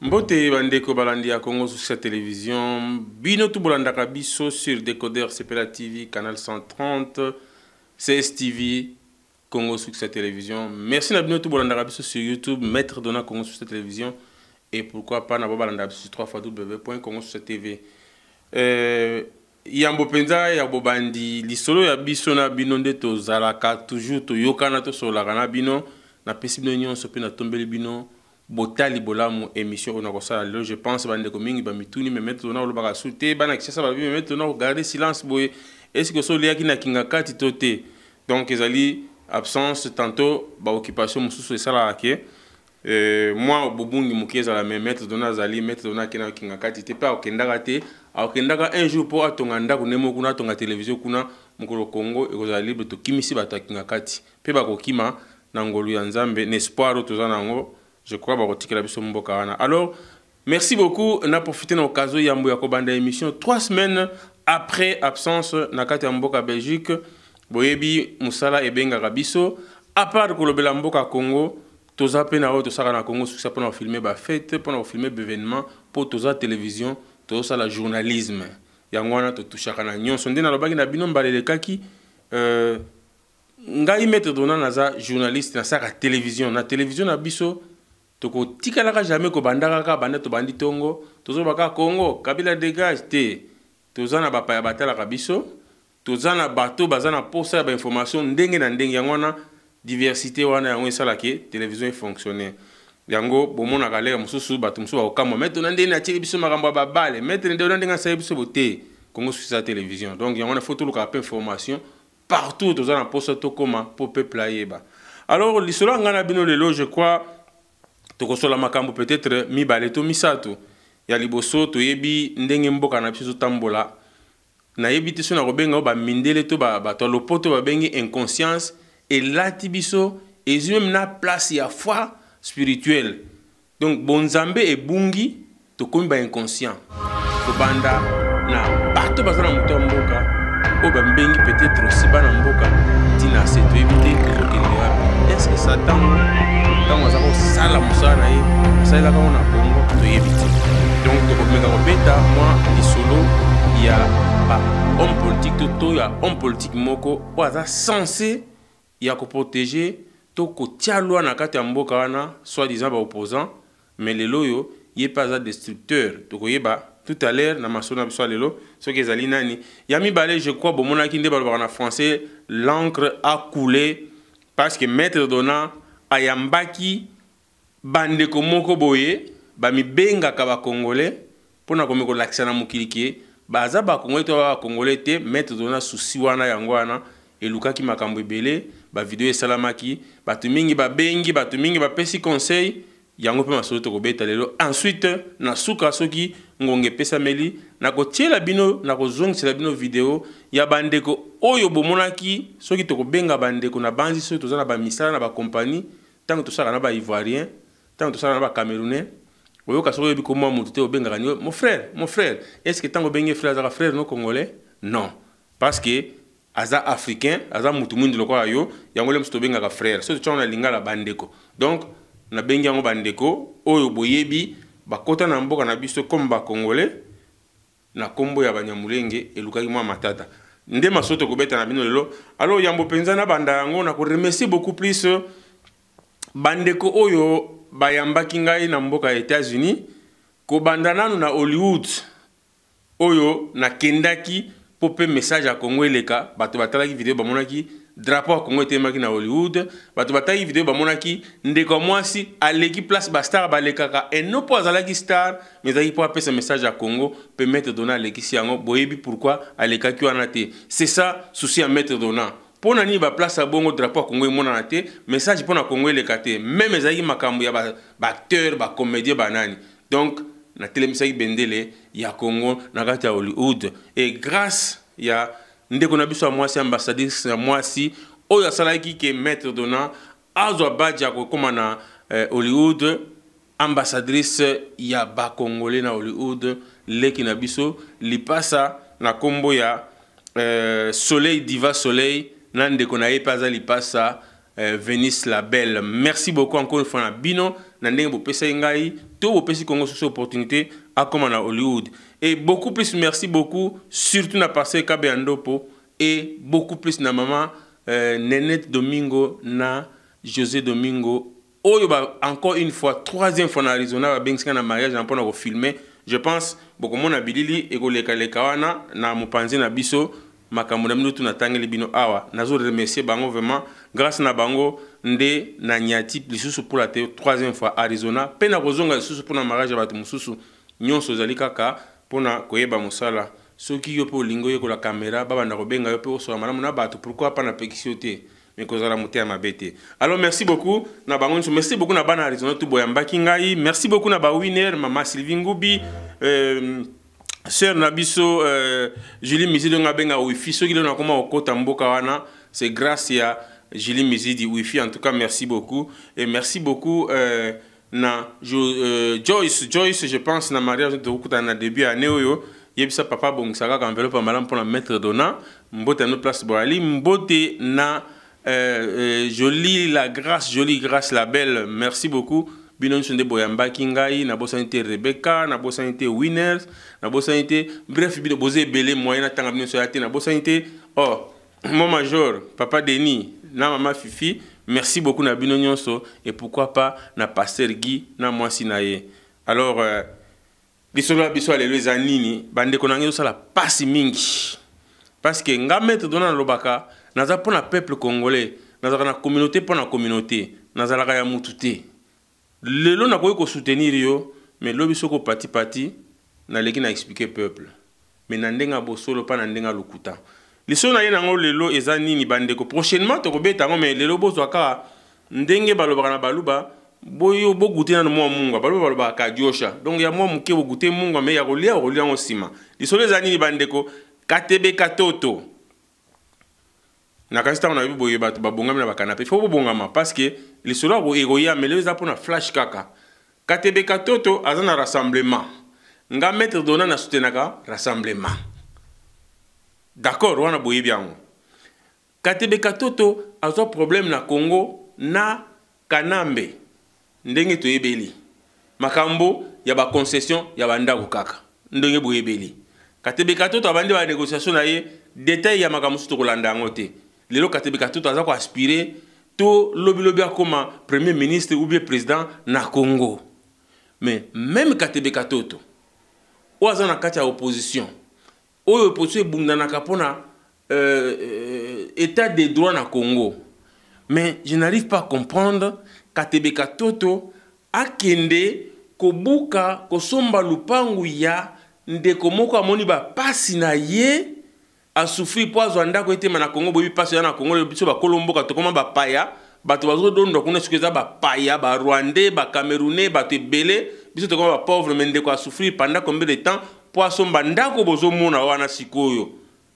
Mbote bandeko balandi ya Congo sur cette télévision. Bino tout bolanda kabiso sur décodeur CPLA TV, canal 130, CSTV, Congo sur cette télévision. Merci na bino tout bolanda kabiso sur YouTube, Maître Dona Congo sur cette télévision. Et pourquoi pas na bolanda kabiso sur www.congo sur cette TV. Yambo penza ya bobandi lisolo ya biso na bino nde tozalaka toujours toyokana to solaka na bino na pesi bino nyonso pe na tombeli bino botali bolamu émission on a kosala lelo. Je pense bande ko mingi ba mituni me mettre na olobaka souté bana kisasa ba bi me mettre na garder silence boye est-ce que so lia ki na kinga kati toté donc ezali absence tantôt ba occupation mususu esala ke moi bobungi mukeza la me mettre dona zali mettre dona kina kinga kati te pa okendaka te akendaka un jour pour atonga ndako nemo kuna tonga télévision kuna mukolo Congo ekozala libre to kimisi ba kinga kati pe ba kokima na ngolu ya Nzambe n'espoir tozana ngo. Je crois que la biso mboka wana. Alors, merci beaucoup. On a profité de l'occasion yambo ya kobanda émission 3 semaines après absence na kati ya mboka Belgique. Boyebi musala ebenga kabiso. À part que le mboka Congo, toza pe na ro to saka na Congo sur ça pour filmer ba fête, pour filmer événement, pour toza télévision, toza la journalisme. Yango wana to touchaka na nyonso ndena lobaki na bino mbalele kaki ngai Maître Dona naza journaliste na saka télévision na biso. Toko tikalaka jamais ko bandaka ka banda to bandi tongo tozo baka Congo Kabila dégage te tozana bapa ya batala kabiso tozana bato bazana posa ya ba information ndenge na ndenge yangwana diversité wana yango esala ke télévision e fonctionner yango bomona kaleka mususu bato mususu bakama mettre na ndenge na tiki biso makambo ba bale mettre ndenge na ndenge sa biso bote Congo sur sa télévision donc yangwana faut tout le cap information partout tozana posa to koma pour peuple ayeba. Alors lisolo ngana bino lelo je crois tokosola makambo peut-être mibale to misato ya liboso toyebi ndenge mboka na biso tambola na yebi te so na kobenga ba mindele to ba to lopoto ba bengi inconscience et lati biso et même na place ya foi spirituelle donc bonzambe e bungi to komi ba inconscient to banda na bato bazana muto mboka o ba mbengi peut-être aussi bana mboka tina se to éviter ko kende est-ce que Satan donc moi les solo il y a homme politique tout ya homme politique moko oza censé ya ko protéger to ko tialwa na kati ya mboka wana soit disant ba opposant mais les loyo il est pas un destructeur to ko yeba tout à l'heure na masona biso lelo ce que zali nani yami balé je crois bon mona ki nde ba na français l'encre a coulé parce que Maître Dona ayambaki bandeko moko boye ba mibenga ka ba congolais pona komeko laksana mukiliki baza ba congolais to ba congolais te Maître Dona souci wana yango wana elukaki makambo ebele ba video esalamaki batu mingi ba bengi batu mingi ba pesi conseil yango pe masolo to kobeta lelo ensuite na suka soki ngonge pesa meli na ko tiela bino na ko zongisa bino video ya bandeko oyo bomonaki soki to kobenga bandeko na banzi so tozana ba misala na ba compagnie tant que ça na ba ivoirien tant que ça na ba camerounais oyo ka soki biko mo mutu te obenga ni mon frère est-ce que tant que benga frère no congolais non parce que aza africain aza mutu mundi lokola yo yango le mutu benga ka frère so tu na lingala bandeko donc na bengi yango bandeko oyo boyebi bakota na mboka na biso comme ba congolais na kombo ya banyamulenge elukaki mwa matata nde masoto kobeta na bino lelo. Alors yambo penza na banda yango na ko remercier beaucoup plus bandeko oyo bayambaki ngai na mboka ya États-Unis ko banda nanu na Hollywood oyo na kendaki pope message ya Congo eleka bato batalaki video bamonaki drapeau ya Congo etemaki na Hollywood bato bataki video bamonaki ndeko mwasi aleki place ba star balekaka et non pas azalaki star mais azalaki po apesa message ya Congo pe Maître Dona alekisi yango boyebi pourquoi alekaki wana te. C'est ça souci à Maître Dona pona ni ba place ya bongo drapeau ya Congo emonana te message pona Congo eleka te même ezalaki makambo ya ba acteur ba comédien banani donc na telemisaki bendele ya Congo na kati ya Hollywood et grâce ya ndeko na biso mwasi ambassadrice ya mwasi oyo asalaki ke Maître Dona azwa badge ya kokoma na Hollywood ambassadrice ya ba congolais na Hollywood leki na biso lipasa na kombo ya Soleil Diva Soleil na ndeko na ye paza lipasa Venice la Belle. Merci beaucoup encore une fois na bino na ndenge bopesa ngai to bopesi Congo sur cette opportunité à comme à Hollywood. Et beaucoup plus merci beaucoup surtout na passé Kabe Andopo et beaucoup plus na maman Nenette Domingo na José Domingo. Oyo ba encore une fois troisième fois na Arizona ba bengska na mariage na pona ko filmer. Je pense beaucoup mon abilili et ko leka leka wana na mopanzi na biso makambo na mino tuna tangeli bino awa nazo remercier bango vraiment grâce na bango nde na nyati lisusu pour la troisième fois Arizona pe na kozonga lisusu pour na mariage bato mususu nyonso zali kaka pona koyeba mosala soki yo pe olingo yo ko la caméra baba na kobenga yo pe osola malamu na bato pourquoi pas na pekisio te mais kozala moté ma bête. Alors merci beaucoup na bango merci beaucoup na bana Arizona tout boyambaki ngai merci beaucoup na ba winner mama Sylvie Ngubi Sœur Nabiso, Julie Mizidi ngabenga wifi so kilo na koma okota mboka wana c'est grâce à Julie Mizidi wifi en tout cas merci beaucoup et merci beaucoup na Joyce je pense na mariage de okuta na début année oyo yebisa papa bongisaka ka enveloppe malam pour la mettre dona mbote na place boali mbote na jolie grâce la belle merci beaucoup binon sonde boyambaki ngai na bosanité Rebecca na bosanité Winners na bosanité bref bino bozé belé moyen na tanga bino soyate na bosanité oh mon major papa Denis na maman Fifi merci beaucoup na bino nyonso et pourquoi pas na pasteur Guy na mwasi na ye. Alors biso les anini bande konangi so la passe mingi parce que nga mettre dona lobaka naza pona peuple congolais naza na communauté pona communauté naza la ya mututé lelo na koyi ko soutenir yo mais lobi soko pati na leki na expliquer peuple mais na ndenga bosolo pa na ndenga lukuta liso na ye nango lelo eza nini bandeko prochainement to kobeta ngo mais lelo bozwa ka ndenge balobaka na baluba boyo bogute na mwa munga baloba ka diosha donc ya mwa muke bogute munga mais ya kolia ngo sima liso eza nini bandeko katebe katoto na kasita on a vu boye bato babongami na bakanape faut bongama parce que les soldats ko egoya mais les apona flash kaka katebe katoto azana rassemblement nga mettre dona na soutenaka rassemblement d'accord wana boye biango katebe katoto azo problème na Congo na Kanambe ndenge to yebeli makambo ya ba concession ya bandako kaka ndenge boyebeli katebe katoto abandi ba négociation na ye détail ya makambo to kolanda ngote lelo katebe katoto aza ko aspirer to lobi akoma premier ministre ou bien président na Congo mais même katebe katoto o aza na kati ya opposition oyo opposition bundana kapona état de droit na Congo mais je n'arrive pas à comprendre katebe katoto akende kobuka kosomba lupangu ya ndeko moko amoni ba pasi na ye a souffrir poison ndako ete na Congo bobi passe na Congo le biso ba kolomboka to koma ba paya bato bazo dondo kuna sukeza ba paya ba rwandais ba camerounais ba tebele biso to koma ba pauvre mende ko a souffrir pendant combien de temps poisson ba ndako bozo mona wana sikoyo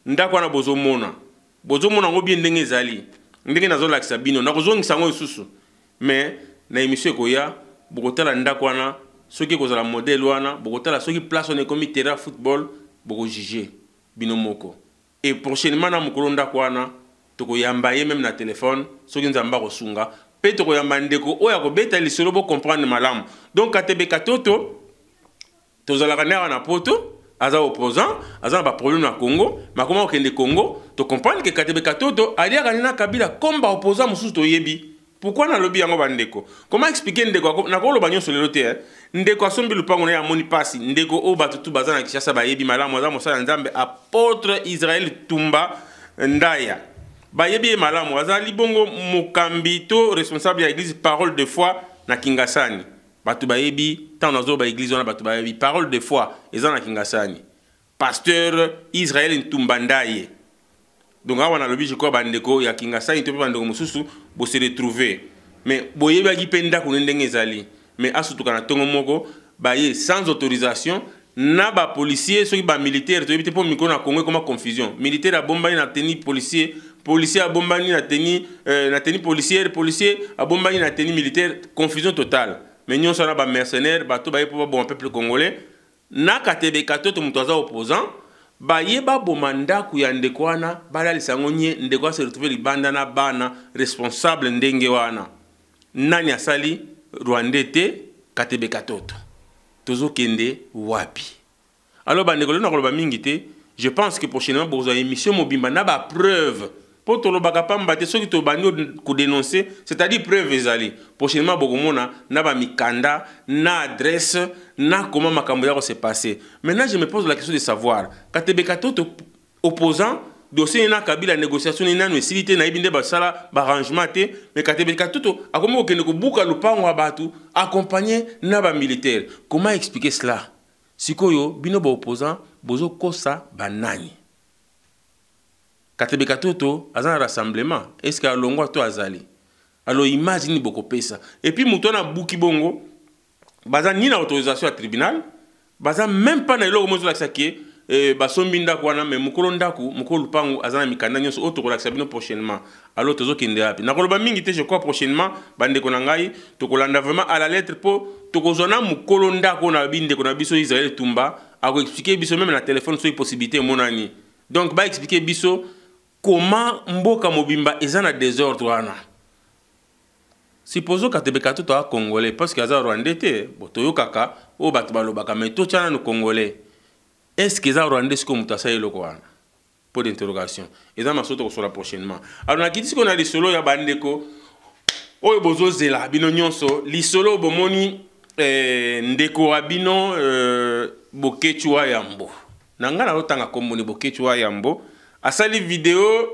ndako wana bozo mona ngo bien ndenge ezali ndenge nazo lakisa bino na kozongisa ngo susu mais na émission ko ya bokotala ndako wana soki kozala modèle wana bokotala soki place on est comme terrain football boko juger bino moko. Et prochainement na mukolo ndako wana toko yamba ye même na téléphone soki nzamba ko sunga pe toko yamba ndeko oya ko beta lisolo bo comprendre malamu donc katebe katoto tozala kana na poto aza opposant aza ba problème na Congo mais comment okende Congo to comprendre que katebe katoto alia kana Kabila komba opposant mususu to yebi pourquoi na lobby yango bandeko comment expliquer ndeko na ko lo banyo solelo te ndeko asombi lupango na ya moni pasi ndeko o batutu bazana kishasa ba yebi malamu aza mosala nzambe apôtre Israël Tumba Ndaya ba yebi malamu aza libongo mokambi to responsable ya église parole de foi na Kingasani batu ba yebi tant nazo ba église na batu ba yebi parole de foi eza na Kingasani pasteur Israël Tumba Ndaya. Donc on a le but je crois bandeko ya Kingasani to bandeko mususu bo se retrouver mais boye ba gipenda ko ndenge ezali mais asutu kana tongo moko ba ye sans autorisation na ba policier soki ba militaire to ebite po miko na Congo comme confusion militaire a bombani na tenue policier a bombani na tenue policier a bombani na tenue militaire confusion totale mais nyonso na ba mercenaires ba to ba ye po bon peuple congolais na katebe katoto muto aza opposant bayeba bomanda ku ya ndeko wana balalisa ngo nye ndeko se retrouver libanda na bana responsable ndenge wana nani asali Rwanda te Katebe Katoto tozo kende wapi. Alors bandeko na koloba mingi te, je pense que prochainement bozo émission mobimba na ba preuve pour to lobaka pamba te soki to bandi ko dénoncer, c'est-à-dire preuve ezali prochainement bokomona na ba mikanda na adresse na comment makambo ya ko se passer. Maintenant je me pose la question de savoir Katebe Katoto opposant dossier na Kabila négociation na no silité na ibinde basala ba arrangement te, mais Katebe Katoto akomo okende ko buka lupango abatu accompagné na ba militaire. Comment expliquer cela? Sikoyo bino ba opposant bozo kosa banani. Katebe Katoto azan rassemblement est-ce que alongo to azali? Alors imagine boko pesa. Et puis mutona buki bongo baza ni na autorisation à tribunal, baza même pas na eloko mozo la saké basombi ndako wana mais mukolo ndako mukolo pango azana mikanda nyonso auto ko la bino prochainement. Alors tozo kende api. Na koloba mingi te je crois prochainement bande ko ngai to kolanda vraiment à la lettre po to kozona mukolo ndako na binde ko na biso Israël Tumba a ko expliquer biso même na téléphone so possibilité monani. Donc ba expliquer biso comment mboka mobimba ezana désordre wana. Supposons Katebe Katoto a congolais parce que aza rwandais te botoyo kaka o batu balobaka mais to tchana no congolais. Est-ce que aza rwandais ce que mutasa eloko wana? Pour d'interrogation. Eza masoto ko sera prochainement. Alors na kitisi ko na lisolo ya bandeko oyo bozo zela bino nyonso lisolo bomoni ndeko abino Bokechua Yambo. Nanga na lotanga kombo ni Bokechua Yambo. Asali vidéo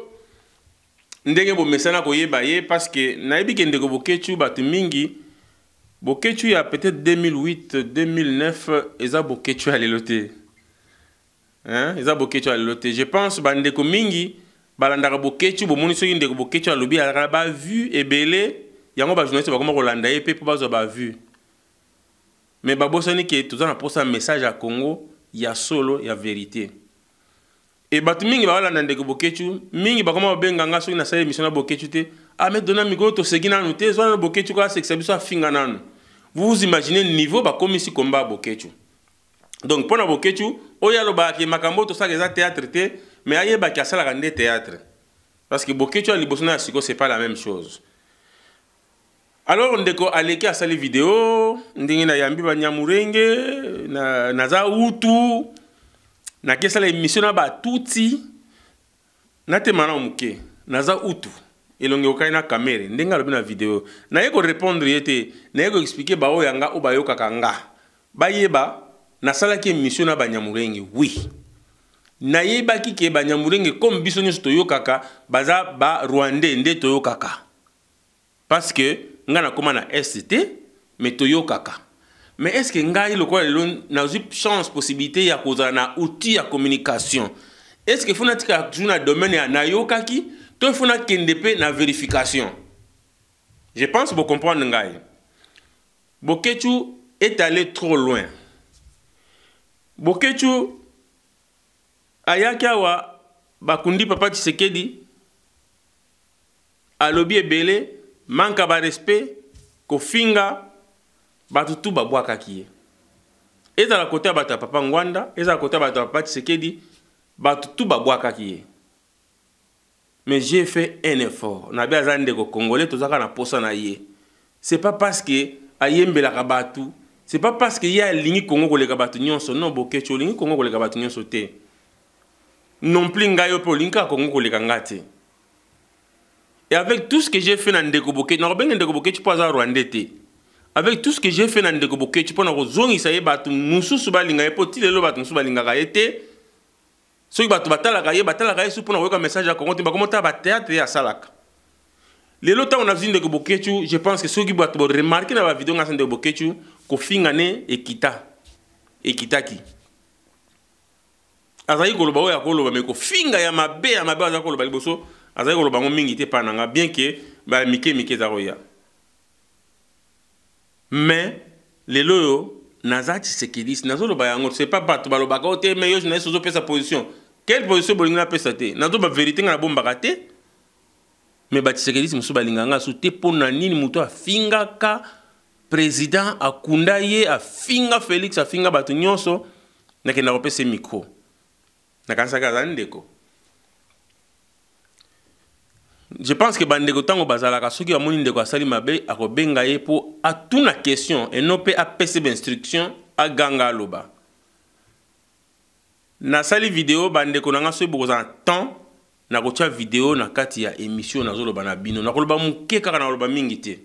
ndenge bo mesana ko yeba ye parce que nayebi ke ndeko Bokechu batu mingi Bokechu ya peut-être 2008 2009 eza Bokechu ya lelote. Hein, eza Bokechu ya lelote. Je pense bandeko mingi balandaka Bokechu bomoni soki ndeko Bokechu ya lobi ala ba vu ebele yango ba journaliste ba koma ko landa ye pe po bazo ba vu. Mais babosani ke tozana posa message à Congo ya solo ya vérité. Et batu mingi ba wala ndeko Bokechu mingi ba koma benga nga soki na sala émission na Bokechu te a me dona miko to segina no te zona Bokechu ka sexa biso afinga nanu. Vous imaginez le niveau ba comme ici combat Bokechu. Donc pour na Bokechu oya lo ba ki makambo to sala théâtre te mais aye ba ki sala kande théâtre. Parce que Bokechu ali bosona siko c'est pas la même chose. Alors ndeko aleki asali vidéo ndingi na yambi ba Nyamurenge na za utu na kesa la émission na ba tuti na te mana muke na za utu elonge okai na kamera ndenga lobi na vidéo na yeko répondre yete na yeko expliquer ba o yanga o ba yoka kanga ba yeba na sala ki émission na ba Nyamurenge oui na yeba ki ke ba Nyamurenge comme biso nyoso toyokaka baza ba Rwandais nde toyokaka parce que ngana koma na ST mais toyokaka. Mais est-ce que ngai le quoi na chance possibilité ya kozala na outil ya communication? Est-ce que funa tika juna domaine ya nayokaki to funa kendepe na vérification? Je pense que vous comprenez ngai. Bokechu est allé trop loin. Bokechu ayakawa bakundi papa Tshisekedi alobi ebele manka ba respect ko finga batutu babwaka kiye. Eza la côté bata papa Ngwanda, eza la côté bata papa Tshisekedi, batutu babwaka kiye. Mais j'ai fait un effort. Na bia zande ko congolais tozaka na posa na ye. C'est pas parce que ayembela ka batu, c'est pas parce que ya lingi Congo ko leka batu nyonso, non Bokechu lingi Congo ko leka batu nyonso te. Non plus ngayo po linga Congo ko leka ngate. Et avec tout ce que j'ai fait dans Ndeko Bokechu, na benga Ndeko Bokechu po za Rwandais te. Avec tout ce que j'ai fait dans Ndeko Bokechu pour na zongi sa ye batu mususu balinga ye poti lelo batu mususu balinga ka ete. Soki batu batala ka ye su pour na weka message à Congo te ba komota ba théâtre ya salaka. Lelo ta on a vu Ndeko Bokechu, je pense que soki batu bo remarquer na ba vidéo ngasa Ndeko Bokechu ko finga ne ekitaki. Azayi ko loba o ya ko loba me ko finga ya mabe aza ko loba liboso. Azayi ko loba ngo mingi te pananga bien que ba mike za roya. Mais les loyo nazati sekidis nazolo bayango c'est pas bato balobaka ote mais yo je n'ai pas sa position. Quelle position bolinga pesa te? Nazo ba vérité ngana bomba kate. Mais ba sekidis musu balinga nga su te pona nini muto afinga ka président akunda ye afinga Félix afinga bato nyonso na kenda kopesa micro. na kansaka za ndeko. Je pense que bandeko tango bazalaka soki amoni ndeko asali mabe akobenga ye po atuna question et non pe apese instruction aganga aloba. Na sali vidéo bandeko nanga so bokozana temps na kotia vidéo na kati ya émission na zoloba na bino na koloba muke kaka na koloba mingi te.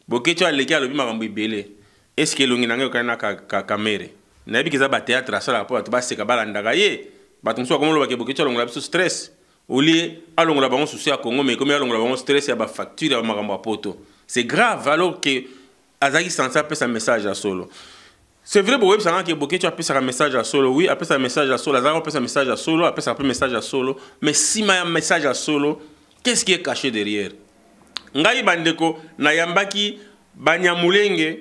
Bokecho aleki alobi makambo ibele. Est-ce que longi nanga kana ka kamere. Na yebi keza ba théâtre asala po bato baseka balandaka ye. Bato mso komolo ba ke bokecho longola biso stress. Oli alongola bango souci à Congo mais comme alongola bango stress ya ba facture ya makambo ya poto. C'est grave alors que azaki sensa pe sa message à solo. C'est vrai pour web ça que bokecho a pesa un message à solo oui, a pesa un message à solo, azaro pesa un message à solo, a pesa un message à solo, mais si ma message à solo, qu'est-ce qui est caché derrière? Ngai bandeko na yambaki banyamulenge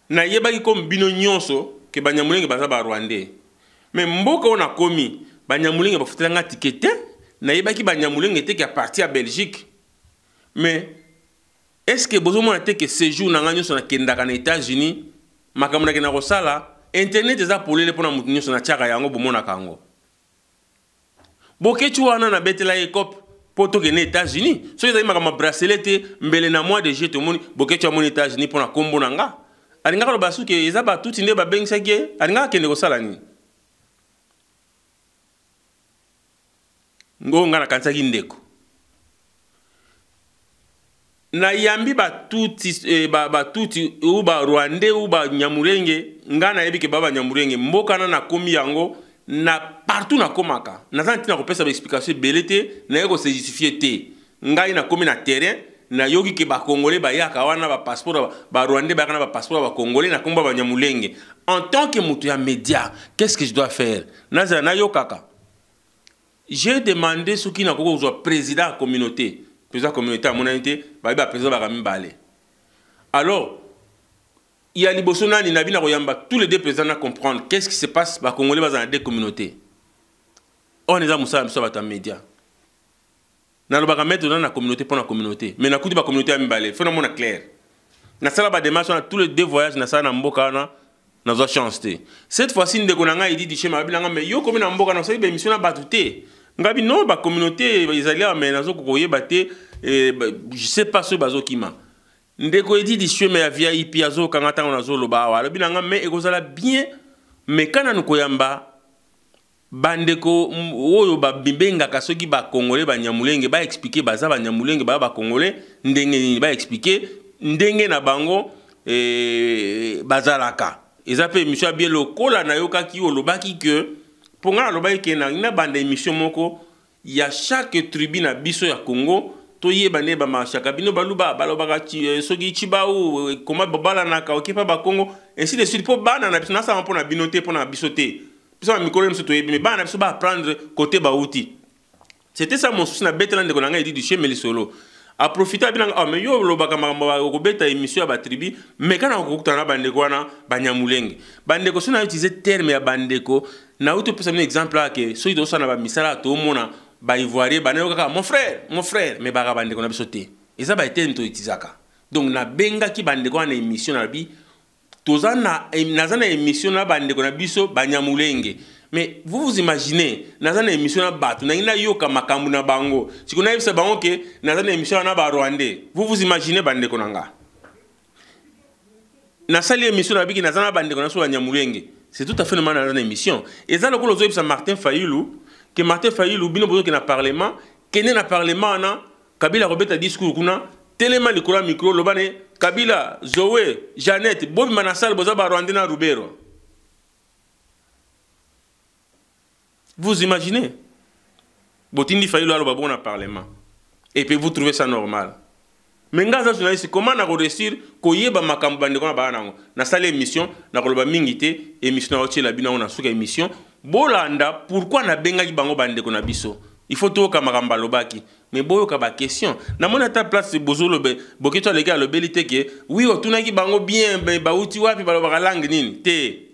na yebaki comme bino nyonso ke banyamulenge baza ba rwandais. Mais mboka on a komi banyamulenge ba futelanga tikete na yebaki banyamulenge te ki a parti à Belgique. Mais est-ce que bozo mona te que séjour na nganyo na kendaka na États-Unis makamuna kena kosala internet eza polele pona mutu nyonso na tiaka yango bomona kango. Bokechu wana na betela ekop poto ke na États-Unis. So ezali makama bracelet te mbele na mois de juillet to moni bokechu amoni États-Unis pona kombo nanga. Alinga ko basu ke eza ba tuti nde ba bengisa ke alinga kende kosala ni. Ngo ngana kansaki ndeko. Na yambi batuti batuti ou ba rwandais ou ba nyamurenge ngana yebi ke baba nyamurenge mboka na komi yango na partout na komaka na zanti na kopesa ba explication belete na yeko se justifier te ngai na komi na terrain na yogi ke ba congolais ba yaka wana ba passeport ba rwandais ba kana ba passeport ba congolais na komba ba nyamurenge en tant que mutu ya média qu'est-ce que je dois faire na yokaka j'ai demandé ce qui na koko zo président de la communauté. Président de la communauté à mon unité, bah président Bagami Balé. Alors, il y a l'Ibosona, il y a tous les deux présidents à comprendre qu'est-ce qui se passe dans Congolais dans des communautés. On est à Moussa, Moussa Bata Média. Dans le bagamètre, on a la communauté pour la communauté. Mais dans la communauté à Mbalé, il faut que clair. Dans la démarche, on a tous les deux voyages, dans la Mboka, dans la chance. Cette fois-ci, nous avons dit que chez Mabila, mais yo comme dans Mboka, nous avons émission à Batouté. Ngabi non ba communauté israélienne mais nazo kokoye baté je sais pas ce bazo kima ndeko edi di chemin ya VIP azo kangata nazo loba wala binanga mais ekozala bien mais kana nukoyamba bandeko oyo ba bimbenga kasoki ba congolais ba nyamulenge ba expliquer baza ba nyamulenge ba congolais ndenge ba expliquer ndenge na bango bazalaka ezape monsieur bien lokola na yoka ki olobaki que pour nga loba ke na bande émission moko ya chaque tribu na biso ya Congo to yebane ba machaka bino baluba balobaka soki chiba ou comment babala na ka okipa ba Congo ainsi de suite pour bana na biso na sa mpona binoté pona biso te biso ba mikolo mso to yebi mais bana biso ba prendre côté ba outil c'était ça mon souci na betela ndeko na nga idi du chez Melisolo a profiter bien ah mais yo lobaka makambo ko beta émission ya ba tribu mais kana ko kutana bandeko wana banyamulenge bandeko sona utiliser terme ya bandeko na uto pesa un exemple là que ceux qui sont na ba misala to mona ba ivoirien ba na mon frère mais ba bandeko na biso te et ça ba été nto utizaka donc na benga ki bandeko na émission na bi tozana na émission na bandeko na biso banyamulenge. Mais vous imaginez, dans une émission à battre, nous avons yoka makambu na bango. Si vous avez bango que dans une émission à Rwandais, vous imaginez bande konanga. Na sali émission na biki na zana bande kona so nyamulenge. C'est tout à fait normal dans une émission. Et ça le ko lozo ça Martin Fayulu, que Martin Fayulu bino bozo que na parlement, que na parlement na Kabila robeta discours kuna, tellement le cola micro lobane Kabila, Zoé, Jeannette, Bob Manasal boza ba Rwandais na Rubero. Vous imaginez? Botindi Fayulu alo babona parlement. Et puis vous trouvez ça normal. Mais ngaza journaliste comment na réussir ko yeba makambo bandeko na ba nango. Na sala émission na koloba mingité émission na otela bina on a suka émission. Bolanda pourquoi na benga ki bango bandeko na biso? Il faut to ka makambo lobaki. Mais boyo ka ba question. Na mona ta place bozolo be boketo les gars le belité ke oui otuna ki bango bien ba uti wapi ba ba langue nini te.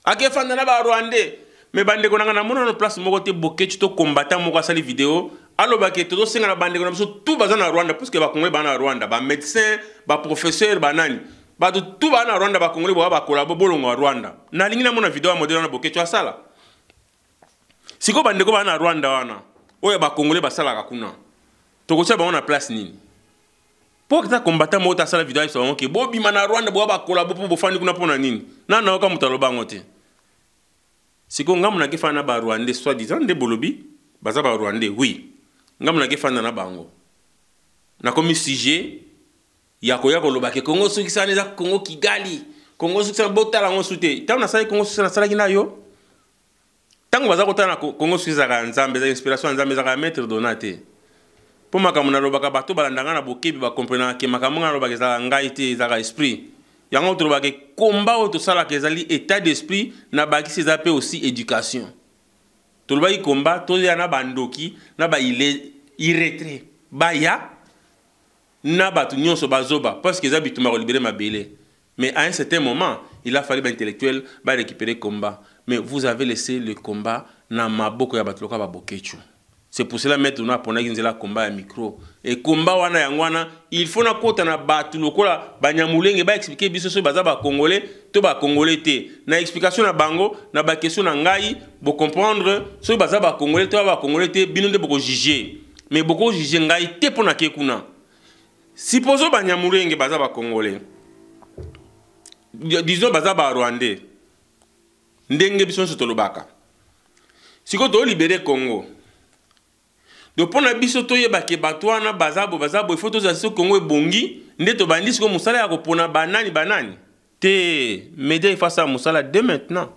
Akefanda na ba Rwandais. Mais bande konanga na mona no place moko te boketu to combattant moko sali vidéo aloba ke to senga na bande kona biso tout baza na Rwanda parce que ba congolais ba na Rwanda ba médecin ba professeur ba nani ba tout ba na Rwanda ba congolais ba collabo bolongo Rwanda na lingi na mona vidéo modèle na boketu asala Siko bandeko ba na Rwanda wana. Oya ba Congolais ba sala kuna. Tokotia ba na place nini? Pour que ta combattant mota sala vidéo so que bobi mana Rwanda bo ba collabo po bofandi kuna pona nini? Na na ka mutaloba ngote. Siko ngamu na ke fana ba Rwandais soit disant de bolobi, baza ba Rwandais oui. Ngamu na ke fana na bango. Na komi sujet ya koya koloba ke Congo soki sana za Congo Kigali. Congo soki sana botala ngo sute. Tango na sala Congo soki sana sala kina yo. Tango baza kotana Congo soki za nzambe za inspiration nzambe za maître Donaté. Pour makambo na lobaka bato balandanga na bokebi ba comprendre ke makambo na lobaka za ngai te za esprit. Yango to lobaka combat o to sala ke ezali état d'esprit na baki se zape aussi éducation. To lobaki combat to ya na bandoki na ba irretre. Ba ya na batu nyonso bazoba parce que za bituma ko libérer mabele. Mais à un certain moment, il a fallu intellectuel ba récupérer combat. Mais vous avez laissé le combat na maboko ya batu loka ba bokechu. C'est pour cela maintenant on a pona combat à micro et combat wana yangwana il faut na kota na batu lokola banyamulenge ba expliquer biso so baza ba congolais to ba congolais te na explication na bango na ba question na ngai bo comprendre so baza ba congolais to ba congolais te bino de boko juger mais boko juger ngai te pona ke kuna supposons banyamulenge baza ba congolais disons baza ba rwandais ndenge biso so tolobaka siko to libérer Congo. Donc pour na biso to yeba ke batwana bazabo il faut to za so Congo ebongi ndeto bandisi ko musala ya ko pona banani te média face à musala dès maintenant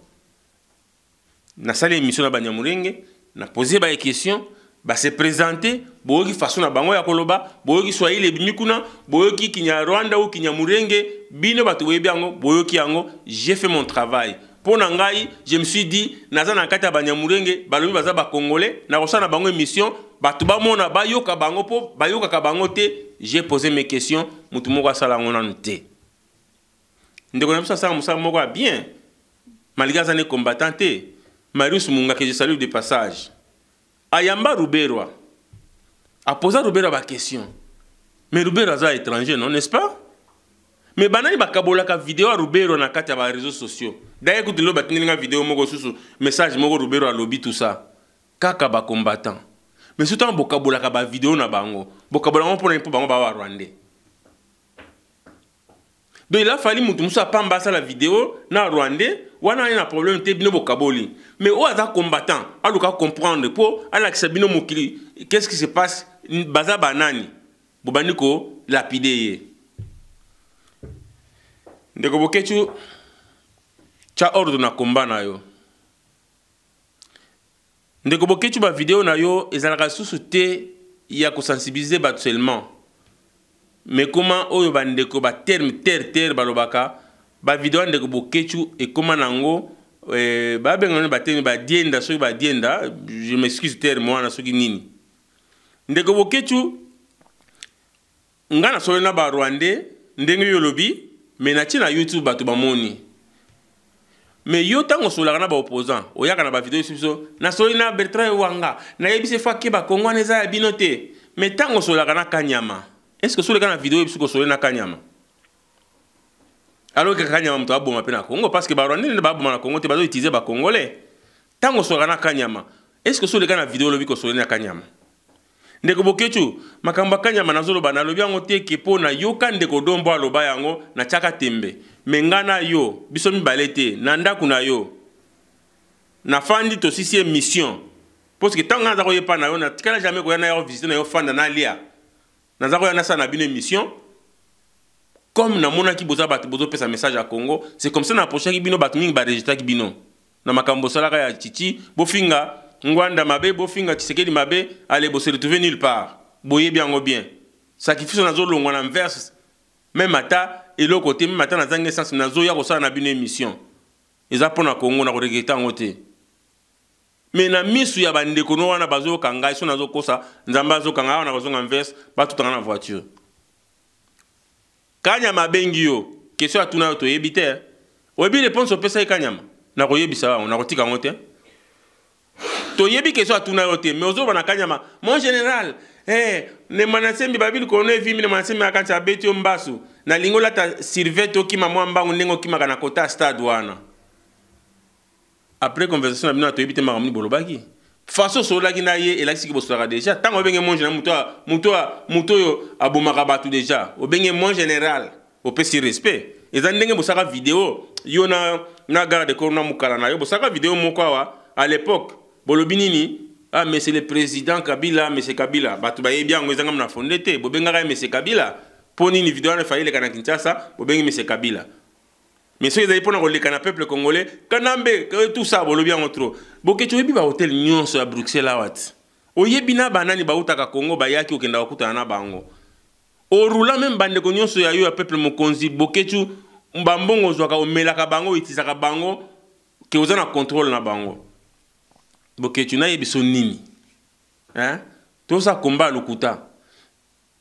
na sala émission na banyamurenge na poser ba question ba se présenter boyoki façon na bango ya koloba boyoki swahili binyukuna boyoki kinyarwanda ou kinyamurenge bino bato boyebi yango boyoki yango j'ai fait mon travail. Pour Nangai, je me suis dit, Nazana Kata Banyamurenge, Balobi Baza ba Congolais, na rosana bango émission, Batuba Mona, Bayoka Bango Po, Bayoka Kabangote, j'ai posé mes questions, Moutumoka Salangona Nte. Ndekona Moussa Sala Moussa Moga bien, malgré les combattants, Marius Munga que je salue de passage. Ayamba Ruberwa, a posé Ruberwa ma question. Mais Ruberwa est étranger, non, n'est-ce pas? Mais banani bakabola ka vidéo à Rubero na kati ya ba réseaux sociaux. D'ailleurs écoute lo batinga vidéo moko susu message moko Rubero a lobby tout ça. Kaka ba combattant. Mais surtout bokabola ka ba vidéo na bango. Bokabola on pour bango ba Rwandais. Donc il a fallu mutu musa pamba ça la vidéo na Rwandais, wana ina problème te bino bokaboli. Mais o aza combattant, aluka comprendre pour ala kisabino mokili. Qu'est-ce qui se passe baza banani? Bobaniko lapider. Ndeko bokechu cha ordre na combat na yo. Ndeko bokechu ba vidéo na yo ezalaka susu te ya ko sensibiliser ba seulement. Mais comment oyo ba ndeko ba terre balobaka ba vidéo ndeko bokechu e comment nango ba bengana ba terme ba dienda so ba dienda je m'excuse terme moi na soki nini. Ndeko bokechu ngana so na ba Rwandais ndenge yo lobi. Mais na tina YouTube batu bamoni. Mais yo tango sola kana ba opposant, oyaka na ba vidéo sur na solina Bertrand Wanga, na yebise fake ba Kongo neza ya binote. Mais tango sola kana Kanyama. Est-ce que sola kana vidéo biso solina Kanyama? Alors que Kanyama mto aboma pe na Congo parce que ba Rwanda ne ba aboma na Congo te bazo utiliser ba Congolais. Tango sola kana Kanyama. Est-ce que sola kana vidéo lobi ko solina Kanyama? Ndeko bokechu makamba Kanyama nazolo bana lobi yango te kepo na yoka ndeko dombo aloba yango na chaka tembe mengana yo biso mibale te na ndaku na yo na fandi to sisi mission parce que tant nga ko yepa na yo na tikala jamais ko yana yo visiter na yo fanda na lia na zako yana sa na bino mission comme na mona ki boza bat bozo pesa message à Congo c'est comme ça na prochain ki bino bat mingi ba registre ki bino na makambo salaka ya chichi bofinga Ngwanda mabe bofinga Tshisekedi mabe allez bo se retrouver nulle part. Boye bien bien. Sacrifice na zo longwa na verse même ata et l'autre côté même ata na zange sens na zo ya ko sa na bino émission. Eza pona Congo na ko regeta ngote. Mais na misu ya bande ko no wana bazo kanga so na zo kosa nzamba zo kanga na bazo verse ba tout na voiture. Kanyama bengi yo question atuna to yebite. Oyebi réponse opesa Kanyama. Na ko yebisa on na ko tika ngote. To yebi question atuna yote mais ozo bana Kanyama mon général ne manasembi babili ko no evimi ne manasembi akancha beti mbasu na lingola ta sirveto ki mamwa mbangu ndengo ki makana kota stade wana après conversation na bino to yebite makamni bolobaki façon sola ki na ye elakisi ki bosolaka déjà tant obenge mon général muto yo abomaka bato déjà obenge mon général opesi respect eza ndenge bosaka vidéo yo na garde corps na mukala na yo bosaka vidéo moko awa à l'époque bolobi nini ah mais c'est le président Kabila monsieur Kabila bato bayebi yango ezanga na fondete bobengaka monsieur Kabila poni ni vidéo na faile kana Kinshasa bobengi monsieur Kabila. Mais si vous avez pour le peuple congolais, Kanambe, tout ça, vous l'avez en trop. Boké, tu es hôtel Nyon à Bruxelles. Au Yébina, banani, baoutaka Congo, bayaki, ou kenda wakuta na bango. Au roulant même bande de Nyon sur le peuple mokonzi, Boké, tu mbambongo, zoaka, ou melaka bango, itisaka bango, que vous avez un contrôle na bango. Boké, tu n'as pas nini. Hein? Tout ça combat l'okuta.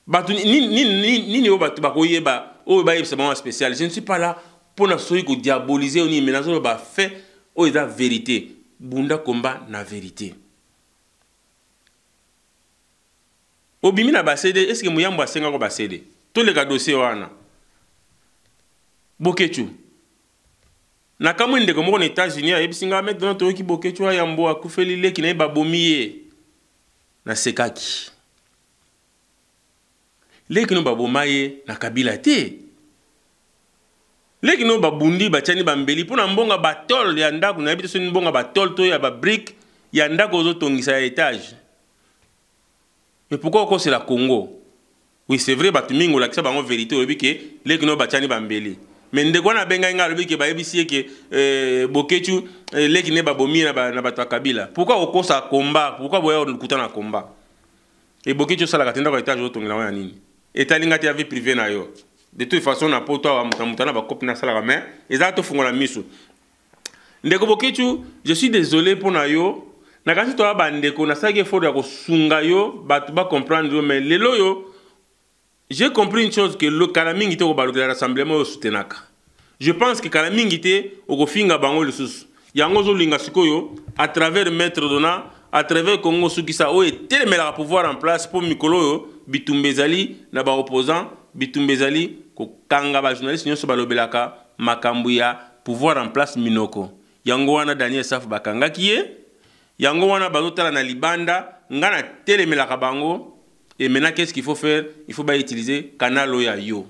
Batu, ni batu, bakoyeba, oh, bah, c'est vraiment spécial. Je ne suis pas là. Pour nous diaboliser, on y met dans fait, oh, c'est la vérité. Bunda combat na vérité. Obimi na basede, est-ce que Mouyamba senga ko basede? Tous les dossiers wana. Bokechu. Na kamwe ndeko moko na États-Unis, a yebisinga mettre dans to ki Bokechu ayambo akufeli le ki na ba bomiye na sekaki. Le ki no ba bomaye na Kabila te. Leki no babundi bachani bambeli pona mbonga batol ya ndako na biso mbonga batol to ya ba brick ya ndako zo tongisa ya étage. Mais pourquoi c'est la Congo? Oui, c'est vrai batumingo la kisa bango vérité obi ke leki no bachani bambeli. Mais ndeko na benga nga obi ke ba yebisi ke Bokechu leki ne babomi na bato Kabila. Pourquoi okosa combat? Pourquoi boya okutana combat? Et Bokechu sala katenda ko étage zo tongila wana nini? Etalinga ti vie privée na yo. De toute façon, on a pas toi mutana ba copie na sala la main. Exacto fungola miso. Ndeko Bokechu, je suis désolé pour na yo. Na kasi to ba ndeko na sage fo ya ko sunga yo, ba tu ba comprendre mais lelo yo. J'ai compris une chose que le kalamingi te ko ba le rassemblement au soutenaka. Je pense que kalamingi te o ko finga bango le sus. Yango zo linga sikoyo à travers maître dona, à travers Congo Sukisa o et telemela pouvoir en place pour mikolo yo bitumbezali na ba opposant bitumbezali ko kanga ba journaliste nyonso balobelaka makambu ya pouvoir en place minoko yango wana Daniel Saf bakanga kiye yango wana bazotala na libanda ngana telemelaka bango et maintenant qu'est-ce qu'il faut faire? Il faut utiliser canal ya yo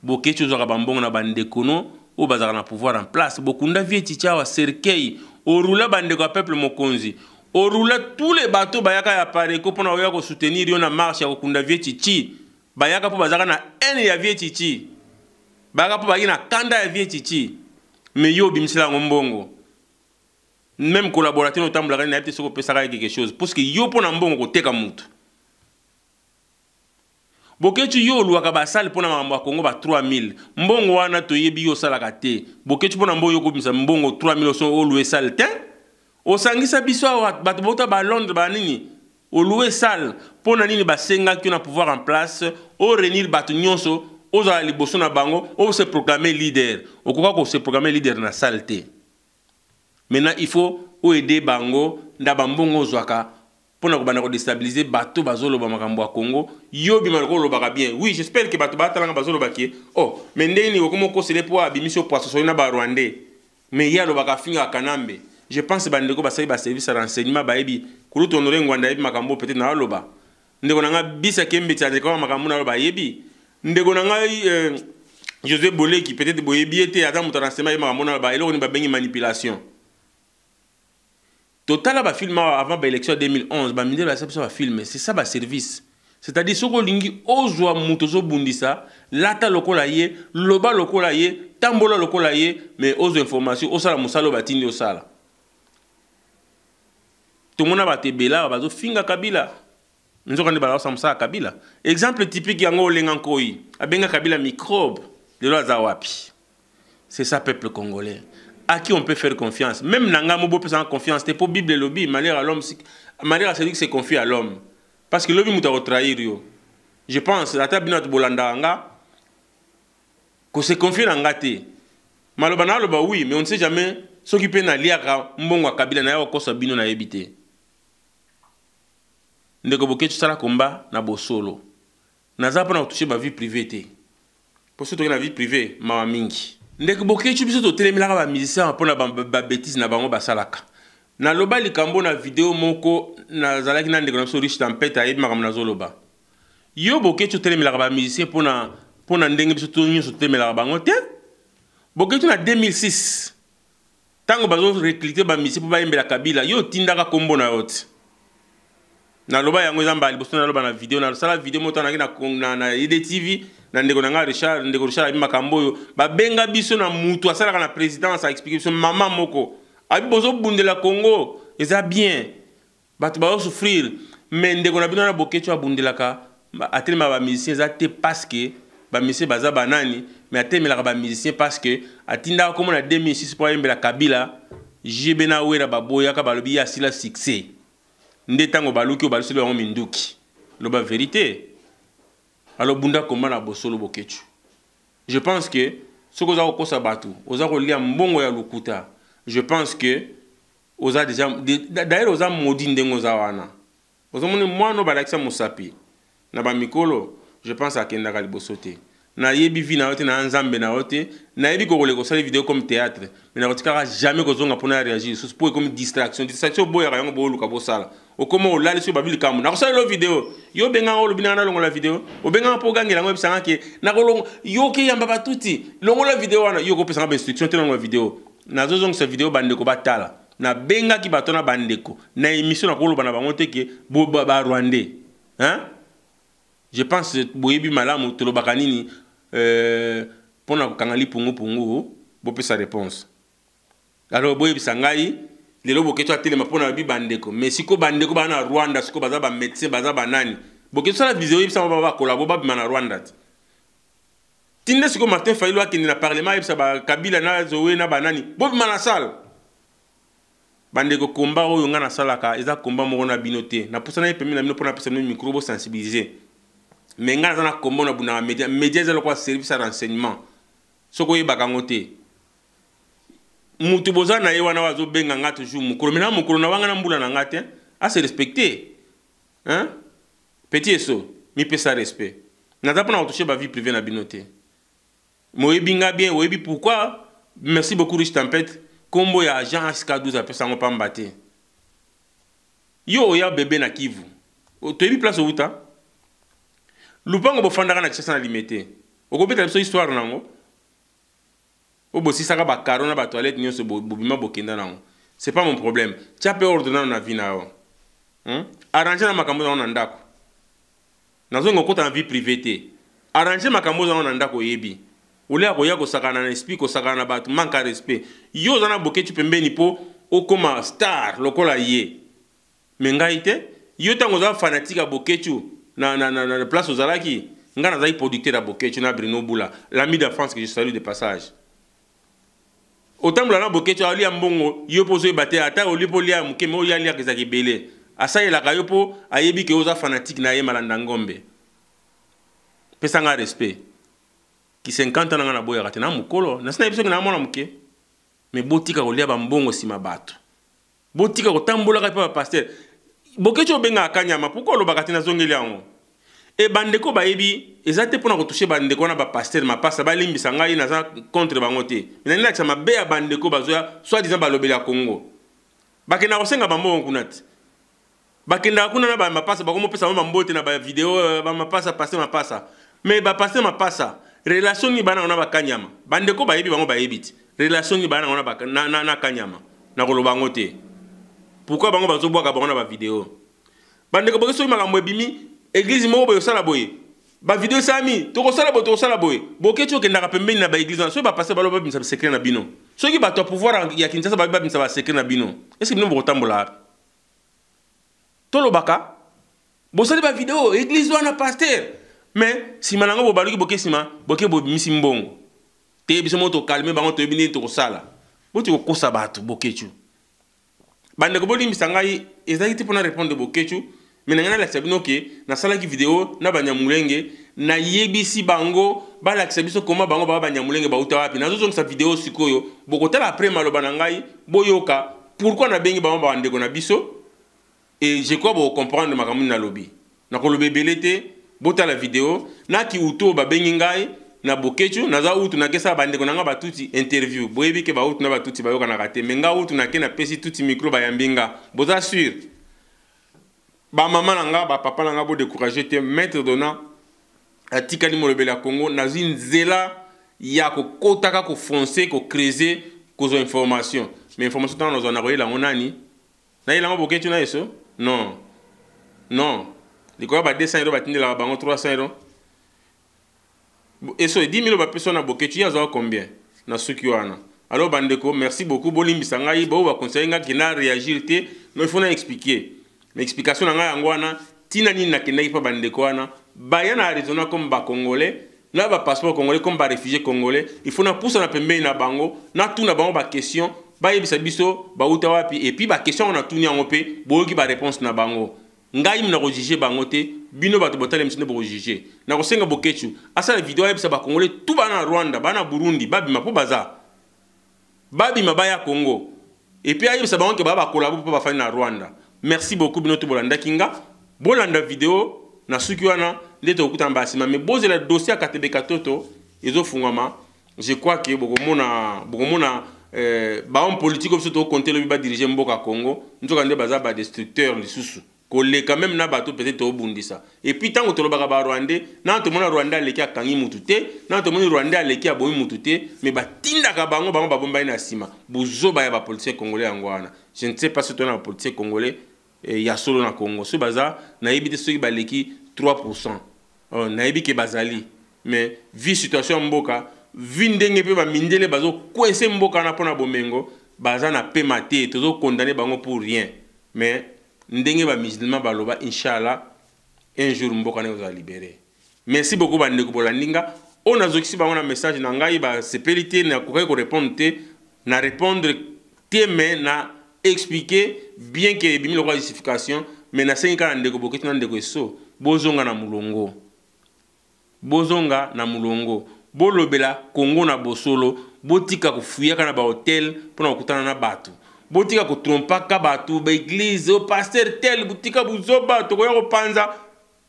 Bokechu zo ka bambongo na bandekono o bazaka na pouvoir en place bokunda vie ticha wa cercueil o roula bandeko a peuple mokonzi o roula tous les bateaux bayaka ya pareko pona oya ko soutenir yo na marche ya kokunda vie tichi bayaka po bazaka na ene ya vie chichi bayaka po bagina kanda ya vie chichi mais yo bimisela ngombongo même collaborateur no tambla na yete soko pesaka quelque chose parce que yo pona mbongo ko teka mutu Bokechu yo luaka basali pona mambo ya Kongo ba 3000 mbongo wana to yebi yo salaka te Bokechu pona mbongo yo ko bimisa mbongo 3000 so o louer salle te o sangisa biso bato bota ba Londres ba nini o louer salle pona nini basenga ki na pouvoir en place o réunir bato nyonso o za liboso na bango o se proclamer leader o koka ko se proclamer leader na salle te. Maintenant il faut o aider bango nda bambongo zwaka pona ko bana ko déstabiliser bato bazolo ba makambo ya Congo yo bima ko lobaka bien. Oui, j'espère que bato batalanga bazolo baki oh mais ndeni ko mo ko sele po abimisio poaso so na ba Rwandais mais ya lobaka finga kanambe. Je pense que bandeko basali ba service de renseignement ba ebi kuluto honorer ngwanda ebi makambo peut-être na loba ndeko nanga bisa kembe tsaje kwa makambo na loba yebi ndeko nanga José Bolé qui peut-être boyebi était ata muto renseignement ebi makambo na loba eloko ni ba bengi manipulation total ba film avant ba élection 2011 ba mindela ba film c'est ça ba service c'est-à-dire soko lingi ozwa muto zo bundisa lata lokola ye loba lokola ye tambola lokola ye mais ozo information osala musalo batindi osala tout le monde a été bela, bazo finga Kabila. Nous avons dit bazo Kabila. Exemple typique yango lengankoi, abenga Kabila microbe de la zawapi. C'est ça peuple congolais. À qui on peut faire confiance? Même nanga mobo peut faire confiance. C'est pour Bible lobby, manière à l'homme, manière à celui qui se confie à l'homme. Parce que lobby mouta retrahir yo. Je pense la tabinat bolanda anga que se confie à ngate. Malobana loba oui, mais on ne sait jamais ce qui peut na liaka mbongo Kabila na yo kosa bino na ebité. Ndeko Bokechu sala combat na bosolo. Naza pona toucher ma vie privée te. Pour ce na vie privée mama mingi. Ndeko Bokechu biso to telemela ba musicien pona ba bêtise na bango basalaka. na loba likambo na video moko na zalaki na ndeko na biso Riche Tempête ayebi makambo na zoloba yo Bokecho telemelaka ba musicien pona ndenge biso to nyonso telemelaka bango te Bokecho na 2006 tango bazo recruter ba musicien po bayembela Kabila yo tindaka kombo na yote na loba yango ezamba liboso na loba na video na sala video moto na IDTV na ndeko na nga Richard ndeko Richard abi makambo yo ba benga biso na mutu asalaka na présidence a expliquer biso mama moko abi bozo bundela Congo eza bien bato ba souffrir mais ndeko na bino na Bokecho abundelaka atelema ba musicien za te parce que ba musicien baza banani mais atelemela ba musicien parce que atinda comme na 2006 pour yembela Kabila jibe na wera baboya ka balobi ya sila succès nde tango baluki o baluselo yango minduki loba vérité alors bunda komba na bosolo Bokecho je pense que soko za kokosa batu oza kolia mbongo ya lukuta je pense que oza déjà d'ailleurs oza modi ndengo za wana oza moni mwana balakisa musapi na ba mikolo je pense akenda ka liboso te na yebi vi na yote na nzambe na yote na yebi ko koleko sala vidéo comme théâtre mais na kotikaka jamais kozonga pona réagir so pour comme distraction boya yango bo luka bo sala o comment o lali so babili kamu na kosala lo vidéo yo benga o lobina na longo la vidéo o benga po gangela ngo ebisanga ke na kolongo yo ke yamba batuti longo la vidéo wana yo ko pesa ba instruction te longo la vidéo na zozong sa vidéo bandeko batala na benga ki batona bandeko na émission na koloba na bango te ke bo ba rwandais hein je pense boyebi malamu to lobaka nini pona kangali pungu bo pesa réponse alors boyebi sangai lelo Bokecho atelema pona bi bandeko mais siko bandeko bana Rwanda siko baza ba médecin baza banani Bokecho la vidéo yebisa ba kolabo ba bima na Rwanda tinde siko Martin Fayulu akindi na parlement yebisa ba Kabila na Zoé na banani bo bima na salle bandeko komba oyo nga na salaka eza komba moko na binote na pusana yepemi na bino pona pesa no micro bo sensibiliser mais nga na kombo na buna média za lokwa service à renseignement soko yebaka ngote mutu boza na ye wana wazo benga nga toujours mukolo mena mukolo na wanga na mbula na ngate a se respecter hein petit eso mi pesa respect na za pona toucher ba vie privée na binote moyebi nga bien oyebi pourquoi merci beaucoup Riche Tempête kombo ya agent SK12 a pesa ngo pambate yo ya bébé na Kivu toyebi place outa lupango bofandaka na kisa na limité okobeta biso histoire nango obosisaka ba caro na ba toilette nyonso bobima bokenda nango c'est pas mon problème tia pe ordonnant na vie na yo arranger na makambo na ndako nazongo kota na vie privée te arranger makambo na ndako yebi olia koya ko sakana na esprit ko sakana na batu manka respect yo zana Bokecho pembeni po okoma star lokola ye mengaite yo tango za fanatique Bokecho na place aux alaki nga na zai producteur à Bokecho na Bruno Bula l'ami de France que je salue de passage autant na Bokecho ali mbongo yo pozo baté ata olipo lia mukeme o ya lia kezaki belé asa ela ka yo po ayebi ke oza fanatique na ye malanda ngombe pesa nga respect ki 50 ans na boya kate na mukolo na sina biso na mona muke mais botika ko lia ba mbongo sima bato botika ko tambola ka pa pasteur Bokecho benga akanyama pourquoi lo bakati na zongeli yango e bandeko bayebi ezate pona ko toucher bandeko na ba pasteur mapasa ba limbisa ngai na za contre bango te nani la chama be ya bandeko bazoya soit disant balobeli ya Congo bakena kosenga bambo kunati bakenda kuna na ba mapasa bakomo pesa ba mbote na ba vidéo ba mapasa passer mapasa mais ba passer mapasa relation ni bana na ba kanyama bandeko bayebi bango bayebi relation ni bana na kanyama na ko lobango te pourquoi bango bazo boka bango na ba vidéo bandeko Bokecho makambo ebimi église moko boyo sala boye ba vidéo sami to ko sala boye Bokecho ke ndaka pembeni na ba église so ba passer balo ba bimisa secret na bino so ki ba to pouvoir ya Kinshasa ba bimisa ba secret na bino est-ce que bino bo tambola to lo baka bo sala ba vidéo église wana pasteur mais si manango bo baluki boke sima boke bo bimisi mbongo te biso moto calmer bango to ebini to ko sala boti ko kosa bato Bokecho bande ko boli misangai ezali te pona répondre Bokecho mais ngana la sabino ke na sala ki vidéo na banyamulenge na yebisi bango ba la sabiso koma bango ba banyamulenge ba uta wapi na zo sa vidéo sikoyo bokotala après maloba na ngai boyoka pourquoi na bengi bango ba ndeko na biso et je crois bo comprendre makamuni na lobby na ko lobe belete bota la vidéo na ki uto ba bengi ngai na bokechu naza utu na kesa bande konanga batuti interview boyebi ke ba utu na batuti bayoka na kate menga utu na ke na pesi tuti micro ba yambinga boza sûr ba mama nanga ba papa nanga bo décourager te maître dona atikali molobela Congo nazi nzela ya ko kotaka ko foncer ko creuser ko information mais information dans nos na la nani na ila bokechu na eso non likoya ba 200 euros batindela bango 300 euros. Et so 10 000 personnes à Boketu, il y a combien? Na Sukiwana. Alors, Bandeko, merci beaucoup. Bolim Bisangaï, Bo, va conseiller qui n'a réagi. Mais il faut expliquer. L'explication n'a pas Tinani n'a pas Bandeko. Bayana a raisonné comme bas Congolais. Là, bas passeport congolais, comme bas réfugié congolais. Il faut na pousser na pembe na bango. Na tout na bango ba question. Ba yebisabiso, ba utawapi. Et puis, ba question on a tout ni en opé. Bo qui ba réponse na bango. Ngai mna ko juger bango te bino bato botale msine bo juger na ko senga bokechu asa la vidéo yebisa ba congolais tout bana Rwanda bana Burundi babi mapo baza babi mabaya Congo et puis ayebisa bango ke ba collabo po ba fani na Rwanda. Merci beaucoup bino to bolanda kinga bolanda vidéo na suki wana ndeto okuta mbasima mais boze la dossier à Katebe Katoto ezo fungama. Je crois que bokomona ba homme politique comme surtout compter le ba diriger mboka Congo nzoka nde baza ba destructeur lisusu collé quand même na bateau peut-être au bundisa et puis tant que tu le bagabar rwandais na to mona rwanda leki akangi mutute na to mona rwanda leki aboyi mutute mais batinda ka bango ba bomba ina sima buzo ba ya ba politicien congolais angwana. Je ne sais pas si tu as un politicien congolais ya solo na Congo ce baza na yebite ceux qui ba leki 3% na yebi ke bazali mais vi situation mboka vi ndenge pe ba mindele bazo coincer mboka na pona bomengo baza na pemate tozo condamner bango pour rien mais ndenge ba musulman baloba inshallah un jour mboka ne va libérer. Merci beaucoup bande ko bolandinga on a zokisi ba on a message na ngai ba sepelité na ko répondre te na répondre te mais na expliquer bien que bimi le justification mais na senga ndeko boketi na ndeko eso bozonga na mulongo bolobela Congo na bosolo botika kufuyaka na ba hotel pona kutana na batu botika ko trompa ka batu ba église au pasteur tel botika buzoba to ko panza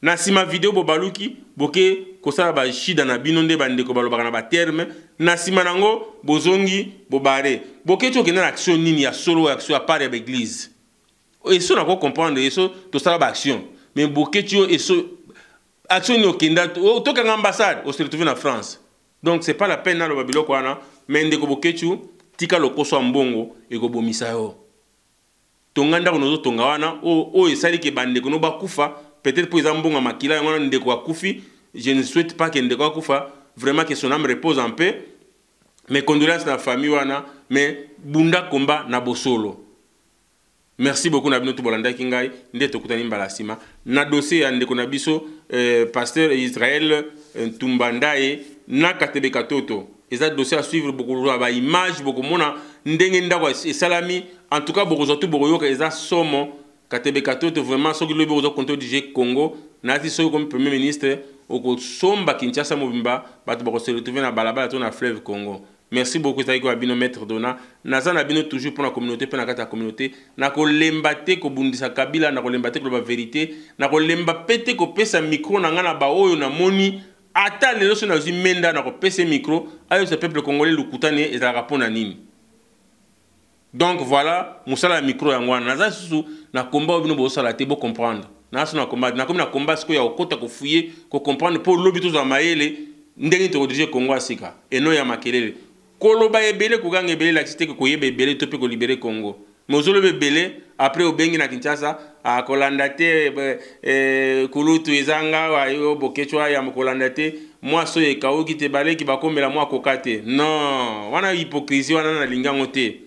na sima vidéo bo baluki boke ko sala ba shida na bino nde bande ko baloba na ba terme na sima nango bozongi bobare boke to kena action nini ya solo action à part ya église et ça na ko comprendre et ça to sala ba action mais boke to et ça action ni okenda to ka ambassade on se retrouve en France donc c'est pas la peine na lo babilo ko ana mais ndeko boke to tika lokoso mbongo ekobomisa yo tonganda kono tonga wana o esali ke bande kono bakufa peut-être pour mbonga makila ngona ndeko akufi. Je ne souhaite pas que ndeko akufa vraiment que son âme repose en paix mes condoléances à la famille wana mais bunda komba na bosolo. Merci beaucoup na bino to bolanda kingai ndeto kutani mbalasima na dossier ya ndeko na biso pasteur Israël Tumbandaye na Katebe Katoto. Et ça dossier à suivre beaucoup de images, beaucoup mona ndenge ndako et salami en tout cas beaucoup surtout beaucoup que ça somo Katebe Katoto vraiment ce que le bureau de contrôle du Congo nati so comme premier ministre au somba Kinshasa mobimba bato bako se retrouver na balabala to na fleuve Congo. Merci beaucoup taiko abino maître dona naza na bino toujours pour la communauté pour la kata communauté na ko lembate ko bundisa kabila na ko lembate ko ba vérité na ko lemba pete ko pesa micro na ngana ba oyo na moni ata lelo so na menda na ko pesa micro ayo ce peuple congolais lukutane ezala pona nini. Donc voilà musala micro ya ngwana naza susu na combat bino bo sala te bo comprendre na so na combat na comme na combat ce ko ya okota ko fouiller ko comprendre pour lobby to za maele ndenge to diriger Congo asika eno ya makelele koloba ebele kuganga ebele la cité ko yebe ebele to pe ko libérer Congo mozolo bebele après obengi na Kinshasa a kolanda te kulutu ezanga wa yo bokechwa ya mokolanda te moi so e kaoki te bale ki bakomela moi kokate non wana hypocrisie wana na lingango te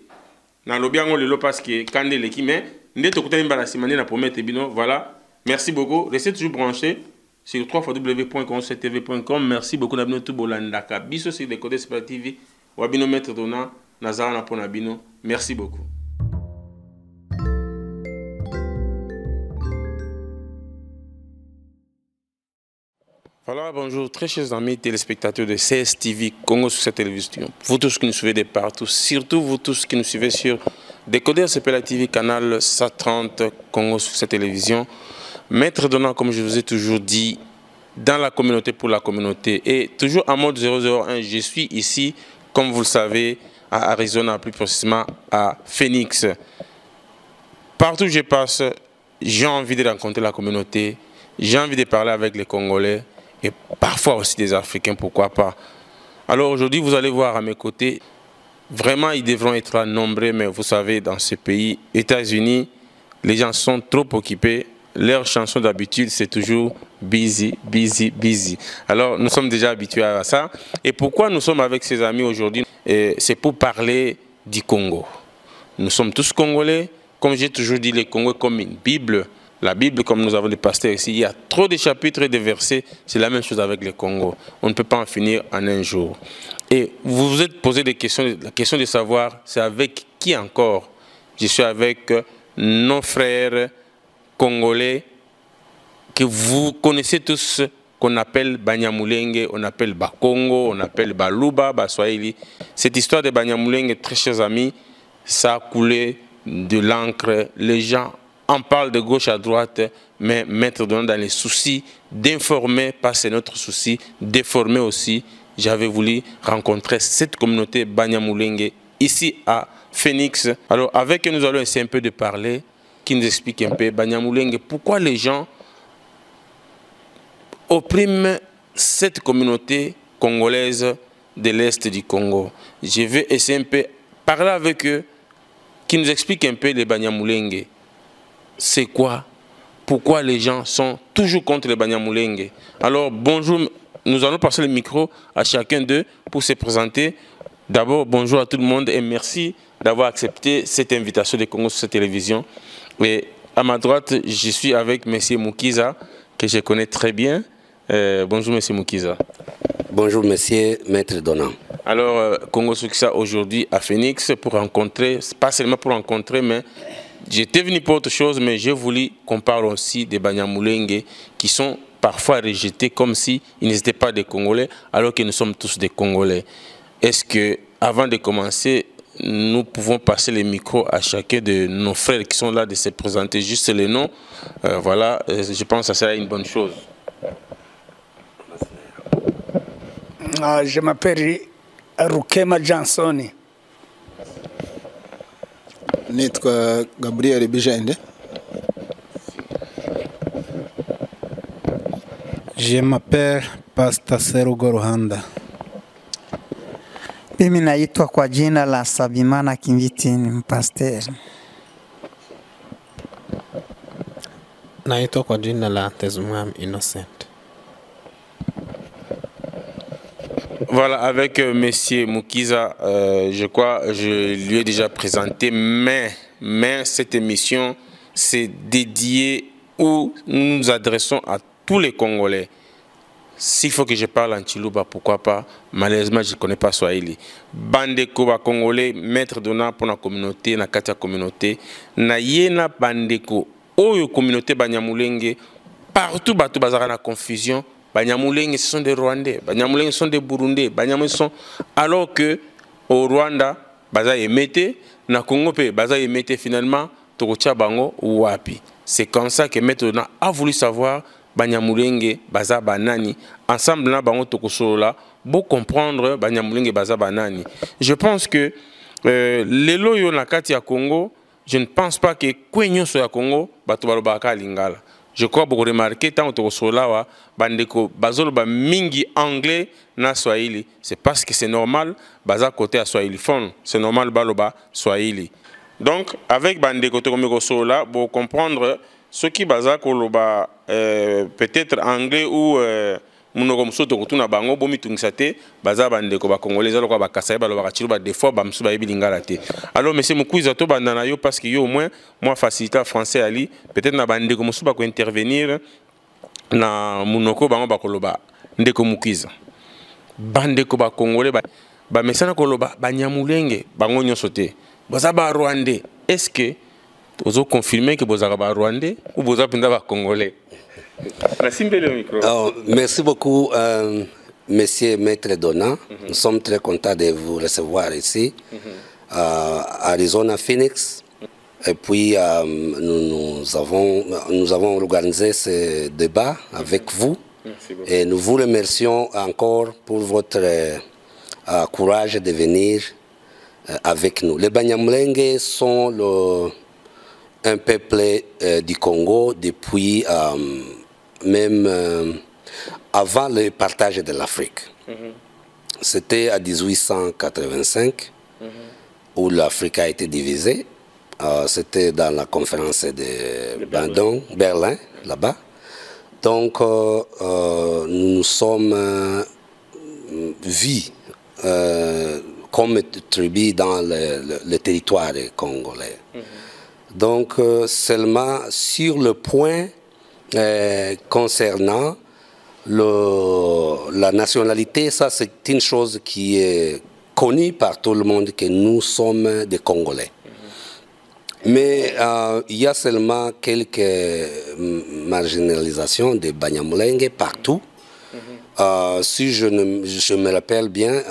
na lobiango lelo parce que kandele ki mais ndeto kutani mbala simane na promettre bino voilà. Merci beaucoup restez toujours branchés sur www.concerttv.com. Merci beaucoup na bino tout bolandaka biso sur les côtés Spela TV wabino maître dona nazara na pona bino. Merci beaucoup. Voilà, bonjour, très chers amis téléspectateurs de CSTV Congo sur cette télévision. Vous tous qui nous suivez de partout, surtout vous tous qui nous suivez sur Décoder Spela TV, canal 130 Congo sur cette télévision. Maître Dona, comme je vous ai toujours dit, dans la communauté pour la communauté. Et toujours en mode 001, je suis ici, comme vous le savez, à Arizona, plus précisément à Phoenix. Partout où je passe, j'ai envie de rencontrer la communauté, j'ai envie de parler avec les Congolais et parfois aussi des Africains, pourquoi pas. Alors aujourd'hui, vous allez voir à mes côtés, vraiment ils devront être nombreux, mais vous savez, dans ce pays, États-Unis, les gens sont trop occupés. Leur chanson d'habitude, c'est toujours busy, busy, busy. Alors nous sommes déjà habitués à ça. Et pourquoi nous sommes avec ces amis aujourd'hui? C'est pour parler du Congo. Nous sommes tous Congolais. Comme j'ai toujours dit, le Congo est comme une Bible. La Bible, comme nous avons des pasteurs ici, il y a trop de chapitres et de versets. C'est la même chose avec le Congo. On ne peut pas en finir en un jour. Et vous vous êtes posé des questions. La question de savoir, c'est avec qui encore? Je suis avec nos frères congolais que vous connaissez tous, qu'on appelle Banyamulenge, on appelle Bakongo, on appelle Baluba, Baswahili. Cette histoire de Banyamulenge, très chers amis, ça a coulé de l'encre. Les gens en parlent de gauche à droite, mais Maître Donald dans les soucis d'informer, pas c'est notre souci, d'informer aussi. J'avais voulu rencontrer cette communauté Banyamulenge ici à Phoenix. Alors avec eux, nous allons essayer un peu de parler, qui nous explique un peu Banyamulenge, pourquoi les gens oppriment cette communauté congolaise de l'Est du Congo. Je vais essayer un peu parler avec eux, qui nous expliquent un peu les Banyamulenge. C'est quoi? Pourquoi les gens sont toujours contre les Banyamulenge? Alors bonjour, nous allons passer le micro à chacun d'eux pour se présenter. D'abord, bonjour à tout le monde et merci d'avoir accepté cette invitation de Congo sur cette télévision. Et à ma droite, je suis avec M. Mukiza, que je connais très bien. Bonjour M. Mukiza. Bonjour Monsieur Maître Donald. Alors, Congo Sukisa aujourd'hui à Phoenix pour rencontrer, pas seulement pour rencontrer, mais j'étais venu pour autre chose, mais j'ai voulu qu'on parle aussi des Banyamulenge qui sont parfois rejetés comme s'ils n'étaient pas des Congolais, alors que nous sommes tous des Congolais. Est-ce que, avant de commencer, nous pouvons passer les micros à chacun de nos frères qui sont là de se présenter juste les noms? Voilà, je pense que ça sera une bonne chose. Je m'appelle Rukema Johnson. Nitwa Gabriel Bijende. Je m'appelle Pastor Serugo Ruhanda. Mimi naitwa kwa jina la Sabimana Kimvitini, mpasteri. Naitwa kwa jina la Tezumwam Innocent. Voilà, avec Monsieur Mukiza, je crois je lui ai déjà présenté, mais cette émission, c'est dédié où nous nous adressons à tous les Congolais. S'il faut que je parle en Chiluba, pourquoi pas? Malheureusement, je ne connais pas Swahili. Bandeko ba Congolais, Maître Donald pour la communauté, na katia communauté, na yena bandeko, oyo communauté Banyamulenge, partout bato bazara na confusion. Banyamulenge, ce sont des Rwandais, Banyamulenge sont des Burundais, Banyamulenge sont... Alors que au Rwanda, baza emete, na Congo pe baza emete finalement, tokotia bango wapi. C'est comme ça que Maître Donald a voulu savoir Banyamulenge baza banani. Ensemble na bango tokosolola, pour comprendre Banyamulenge baza banani. Je pense que les loyo na kati ya Congo, je ne pense pas que kwenyo so ya Congo bato balobaka lingala. Je crois beaucoup remarquer tant que solawa bandeko bazoloba mingi anglais na swahili, c'est parce que c'est normal baza côté à swahili phone, c'est normal baloba swahili. Donc avec bandeko to sola pour comprendre ce qui baza koloba peut-être anglais ou munoko musoto kutuna bango bomi tungisate baza bandeko ba congolais aloko ba kasai baloba chiluba des fois ba msuba yebilingala te. Alors monsieur Mukiza to bandana yo parce que yo au moins moi facilité français ali peut-être na bandeko musuba ko intervenir na munoko bango ba koloba ndeko Mukiza. Bandeko ba congolais ba mesana koloba Banyamulenge bango nyoso te. Baza ba Rwandais. Est-ce que vous avez confirmé que vous avez Rwandais ou vous avez un Congolais? Merci beaucoup, Monsieur Maître Donald. Nous sommes très contents de vous recevoir ici, à Arizona, Phoenix. Et puis, nous avons organisé ce débat avec vous Merci beaucoup. Et nous vous remercions encore pour votre courage de venir avec nous. Les Banyamulenge sont un peuple du Congo depuis même avant le partage de l'Afrique. C'était à 1885 où l'Afrique a été divisée. C'était dans la conférence de Berlin, là-bas. Donc, nous nous sommes vus comme tribu dans le territoire congolais. Donc, seulement sur le point concernant la nationalité, ça c'est une chose qui est connue par tout le monde, que nous sommes des Congolais. Mais il y a seulement quelques marginalisations des Banyamulenge partout. Si je me rappelle bien,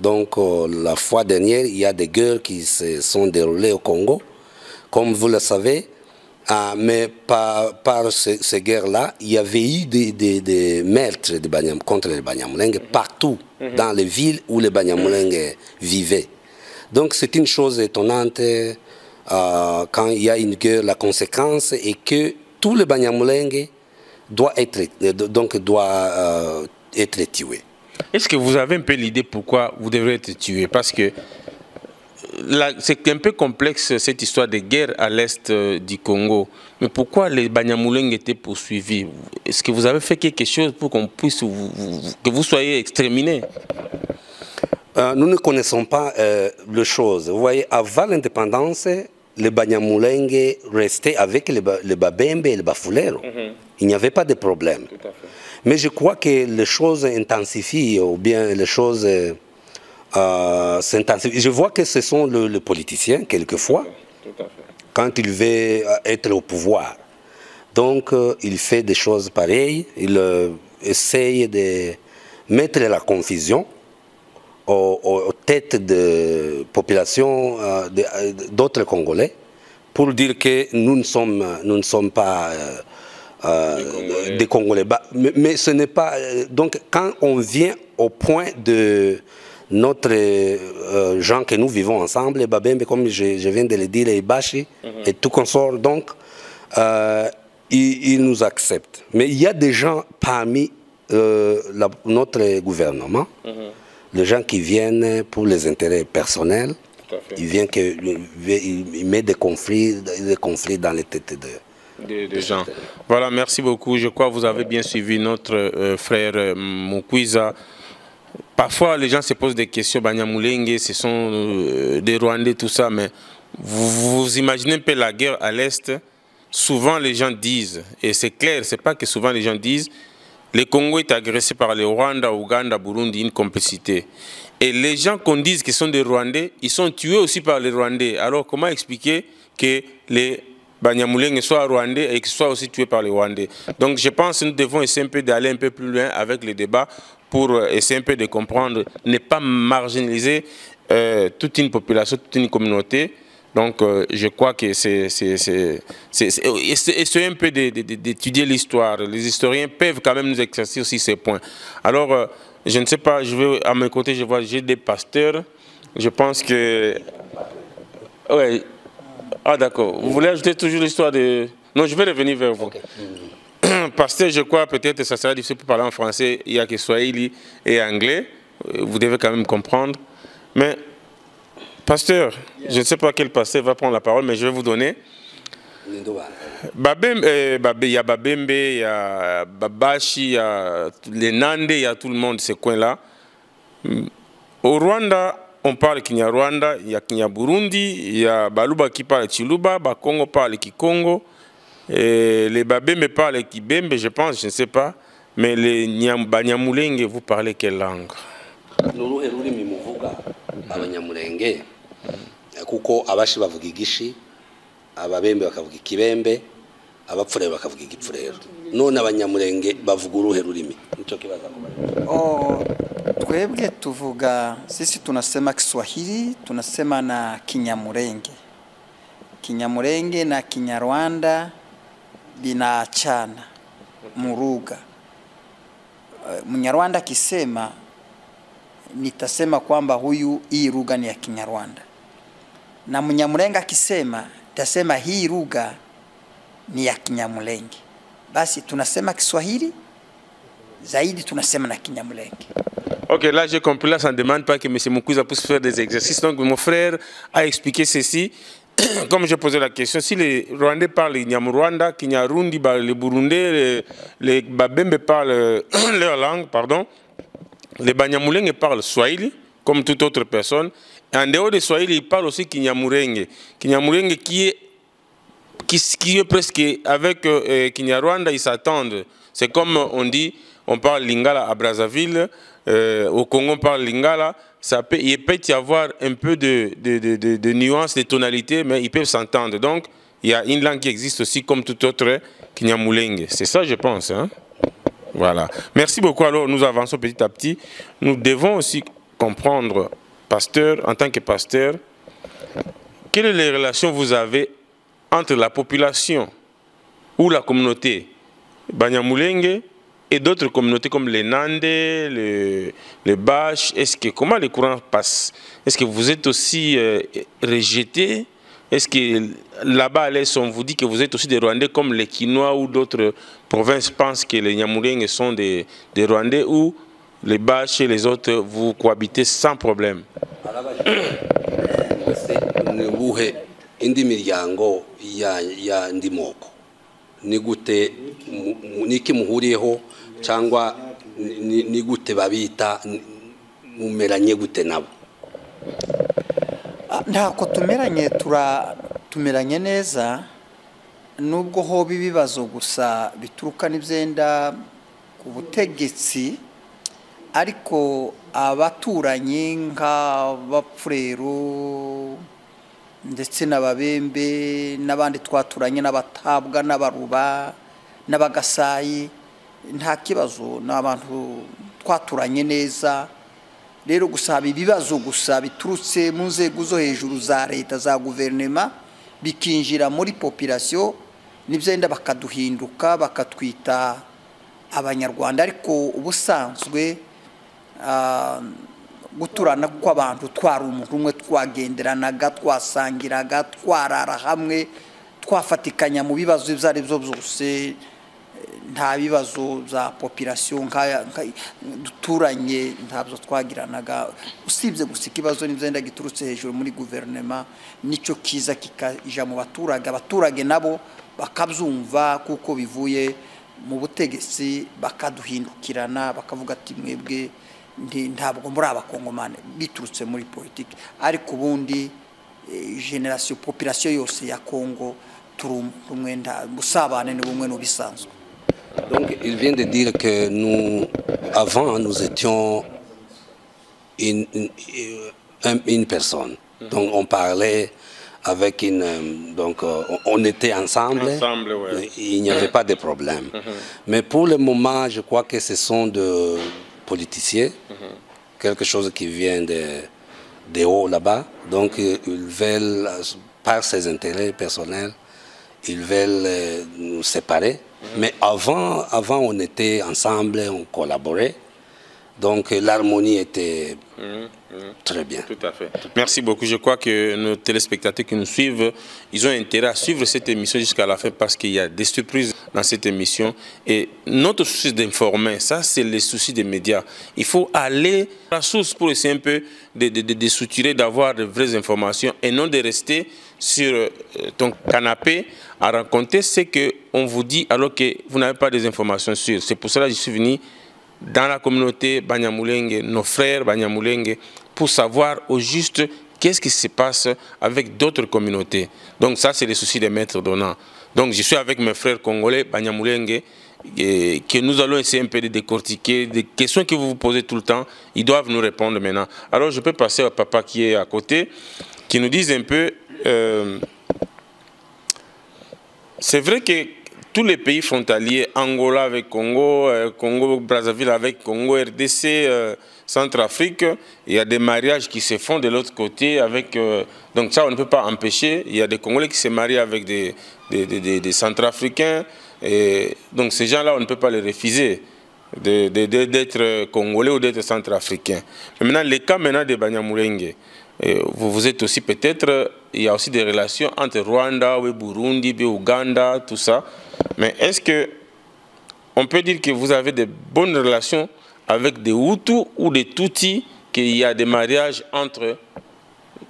donc la fois dernière, il y a des guerres qui se sont déroulées au Congo, comme vous le savez. Mais par ces guerres-là, il y avait eu des meurtres contre les Banyamulenge partout dans les villes où les Banyamulenge vivaient. Donc c'est une chose étonnante quand il y a une guerre, la conséquence est que tous les Banyamulenge doivent être tués. Est-ce que vous avez un peu l'idée pourquoi vous devrez être tués? Parce que c'est un peu complexe cette histoire de guerre à l'est du Congo. Mais pourquoi les Banyamulenge étaient poursuivis? Est-ce que vous avez fait quelque chose pour qu'on puisse que vous soyez exterminés? Nous ne connaissons pas les choses. Vous voyez, avant l'indépendance, les Banyamulenge restaient avec les Babembe et les Bafulero. Il n'y avait pas de problème. Mais je crois que les choses intensifient, ou bien les choses s'intensifient. Je vois que ce sont les politiciens, quelquefois, quand ils veulent être au pouvoir. Donc, il fait des choses pareilles. Il essaye de mettre la confusion aux têtes de populations d'autres Congolais pour dire que nous ne sommes pas des Congolais. Mais ce n'est pas... Donc, quand on vient au point de notre gens que nous vivons ensemble, les Babembe, comme je viens de le dire, les Bashi et tout consort, donc, ils nous acceptent. Mais il y a des gens parmi notre gouvernement, les gens qui viennent pour les intérêts personnels, ils mettent des conflits dans les têtes des gens. Voilà, merci beaucoup. Je crois que vous avez bien suivi notre frère Mukwiza. Parfois, les gens se posent des questions. Banyamulenge, ce sont des Rwandais, tout ça, mais vous imaginez un peu la guerre à l'Est. Souvent, les gens disent, et c'est clair, c'est pas que souvent les gens disent, le Congo est agressé par les Rwanda, Ouganda, Burundi, une complicité. Et les gens qu'on dise qu'ils sont des Rwandais, ils sont tués aussi par les Rwandais. Alors comment expliquer que les Banyamulenge soient Rwandais et qu'ils soient aussi tués par les Rwandais? Donc je pense que nous devons essayer un peu d'aller un peu plus loin avec le débat pour essayer un peu de comprendre, ne pas marginaliser toute une population, toute une communauté. Donc je crois que c'est essayer un peu d'étudier l'histoire. Les historiens peuvent quand même nous éclaircir aussi ces points. Alors, je ne sais pas, je vais à mes côtés, je vois, j'ai des pasteurs. Je pense que... Ouais. Ah d'accord. Vous voulez ajouter toujours l'histoire de... Non, je vais revenir vers vous. Okay. Pasteur, je crois peut-être que ça sera difficile pour parler en français. Il n'y a que Swahili et anglais. Vous devez quand même comprendre. Mais... Pasteur, je ne sais pas quel pasteur va prendre la parole, mais je vais vous donner. Il y a Babembe, il y a Babashi, il y a les Nande, il y a tout le monde, ces coins-là. Au Rwanda, on parle Kinyarwanda, il y a Kinyaburundi, il y a Baluba qui parle Chiluba, Bakongo parle Kikongo, et les Babembe parlent Kibembe, je pense, je ne sais pas. Mais les Banyamulenge, vous parlez quelle langue? Abanyamulenge kuko abashi bavuga igishi, ababembe bakavuga ikibembe, abapfurero bakavuga igipfurero. None abanyamulenge bavuga uruhe rurimi? Nico kibaza kuba. Twebwe tuvuga, sisi tunasema Kiswahili, tunasema na Kinyamulenge. Kinyamulenge na Kinyarwanda binaachana muruga. Mnyarwanda akisema nitasema kwamba hii lugha ni ya Kinyarwanda, na Mnyamulenga akisema nitasema hii lugha ni ya Kinyamulenge. Basi tunasema Kiswahili zaidi, tunasema na Kinyamulenge. Ok, là j'ai compris, là ça ne demande pas que M. Mukuza puisse faire des exercices. Donc mon frère a expliqué ceci. Comme je posais la question, si les Rwandais parlent Nyamurwanda, Kinyarundi, les Burundais, les Babembe parlent leur langue, pardon, les Banyamulenge parlent Swahili, comme toute autre personne. Et en dehors de Swahili, ils parlent aussi Kinyamurenge. Kinyamurenge qui est presque avec Kinyarwanda, ils s'attendent. C'est comme on dit, on parle Lingala à Brazzaville, au Congo on parle Lingala. Il peut y avoir un peu de nuances, de tonalités, mais ils peuvent s'entendre. Donc, il y a une langue qui existe aussi comme toute autre Kinyamulenge. C'est ça, je pense. Hein? Voilà. Merci beaucoup. Alors, nous avançons petit à petit. Nous devons aussi comprendre, pasteur, en tant que pasteur, quelles sont les relations que vous avez entre la population ou la communauté Banyamulenge et d'autres communautés comme les Nande, les Bash. Comment les courants passent? Est-ce que vous êtes aussi rejetés? Est-ce que là-bas à l'Est, on vous dit que vous êtes aussi des Rwandais comme les Kinois ou d'autres provinces pensent que les Nyamulenge sont des Rwandais, ou les Bash et les autres, vous cohabitez sans problème? cyangwa ni gute babita mumeranye gute nabo? Ntako tumeranye neza, nubwo hoba ibibazo gusa bituruka n'ibyenda ku butegetsi, ariko abaturanyi nk'abapfurero ndetse n'ababembe n'abandi twaturanye n'abatabwa n'abaruba n'abagasayi, nta kibazo, n'abantu twaturanye neza. Rero gusa ibibazo gusa biturutse mu nzego zo hejuru za leta za guverinoma bikinjira muri population, n'ibyenda bakaduhinduka bakatwita Abanyarwanda. Ariko ubusanzwe guturana kw'abantu twari umuntu umwe, twagenderanaga, twasangiraga, twarara hamwe, twafatikanya mu bibazo ibyo ari byo byose. Nta bibazo za population duturanye ntabyo twagiranaga, usibye gusa ikibazo n'ibyenda giturutse hejuru muri guverinoma, nicyo kiza kikaja mu abaturage nabo bakabyumva kuko bivuye mu butegetsi, bakaduhindukirana bakavuga ati mwebwe ntabwo muri abakongomane, biturutse muri politiki. Ariko ubundi generation population yose ya Congo turumwenda busabane n'ubumwe n'ubisanzwe. Donc il vient de dire que nous, avant, nous étions une personne. Donc on parlait avec donc on était ensemble, ouais. Il n'y avait pas de problème. Mais pour le moment, je crois que ce sont des politiciens, quelque chose qui vient de haut là-bas. Donc ils veulent, par ses intérêts personnels, ils veulent nous séparer. Mais avant, on était ensemble, on collaborait. Donc l'harmonie était très bien. Tout à fait. Merci beaucoup. Je crois que nos téléspectateurs qui nous suivent, ils ont intérêt à suivre cette émission jusqu'à la fin, parce qu'il y a des surprises dans cette émission. Et notre souci d'informer, ça c'est le souci des médias. Il faut aller à la source pour essayer un peu de soutirer, d'avoir de vraies informations, et non de rester sur ton canapé à raconter ce qu'on vous dit alors que vous n'avez pas des informations sûres. C'est pour cela que je suis venu dans la communauté Banyamulenge, nos frères Banyamulenge, pour savoir au juste qu'est-ce qui se passe avec d'autres communautés. Donc ça, c'est le souci des maîtres donnants. Donc je suis avec mes frères congolais Banyamulenge, que nous allons essayer un peu de décortiquer des questions que vous vous posez tout le temps. Ils doivent nous répondre maintenant. Alors je peux passer au papa qui est à côté, qui nous dise un peu... c'est vrai que tous les pays frontaliers, Angola avec Congo, Congo-Brazzaville avec Congo, RDC, Centrafrique, il y a des mariages qui se font de l'autre côté avec... donc ça, on ne peut pas empêcher. Il y a des Congolais qui se marient avec des Centrafricains. Et donc ces gens-là, on ne peut pas les refuser. d'être congolais ou d'être centrafricain. Mais maintenant, le cas maintenant de Banyamulenge, vous êtes aussi peut-être, il y a aussi des relations entre Rwanda, Burundi, Ouganda, tout ça. Mais est-ce que on peut dire que vous avez de bonnes relations avec des Hutus ou des Tutsis, qu'il y a des mariages entre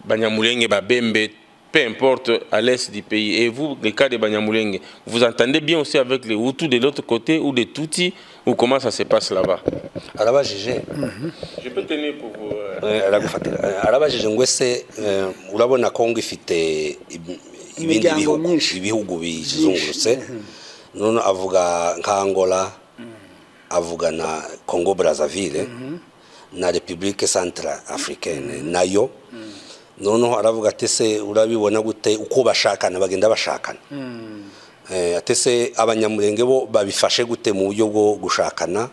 Banyamulenge et Babembe, peu importe à l'est du pays. Et vous, le cas de Banyamulenge, vous entendez bien aussi avec les Hutus de l'autre côté ou des Tutsis, ou comment ça se passe là-bas? Araba jeje. Je peux tenir pour vous. Araba jeje ngwese urabona Kongo ifite ibindi bihugu bizungurutse. None avuga nka Angola, avuga na Congo Brazzaville, na République Centrafricaine nayo. Noneho aravuga ati se urabibona gute uko bashakana bagenda bashakana. Ati se Abanyamulenge bo babifashe gute mu buryo bwo gushakana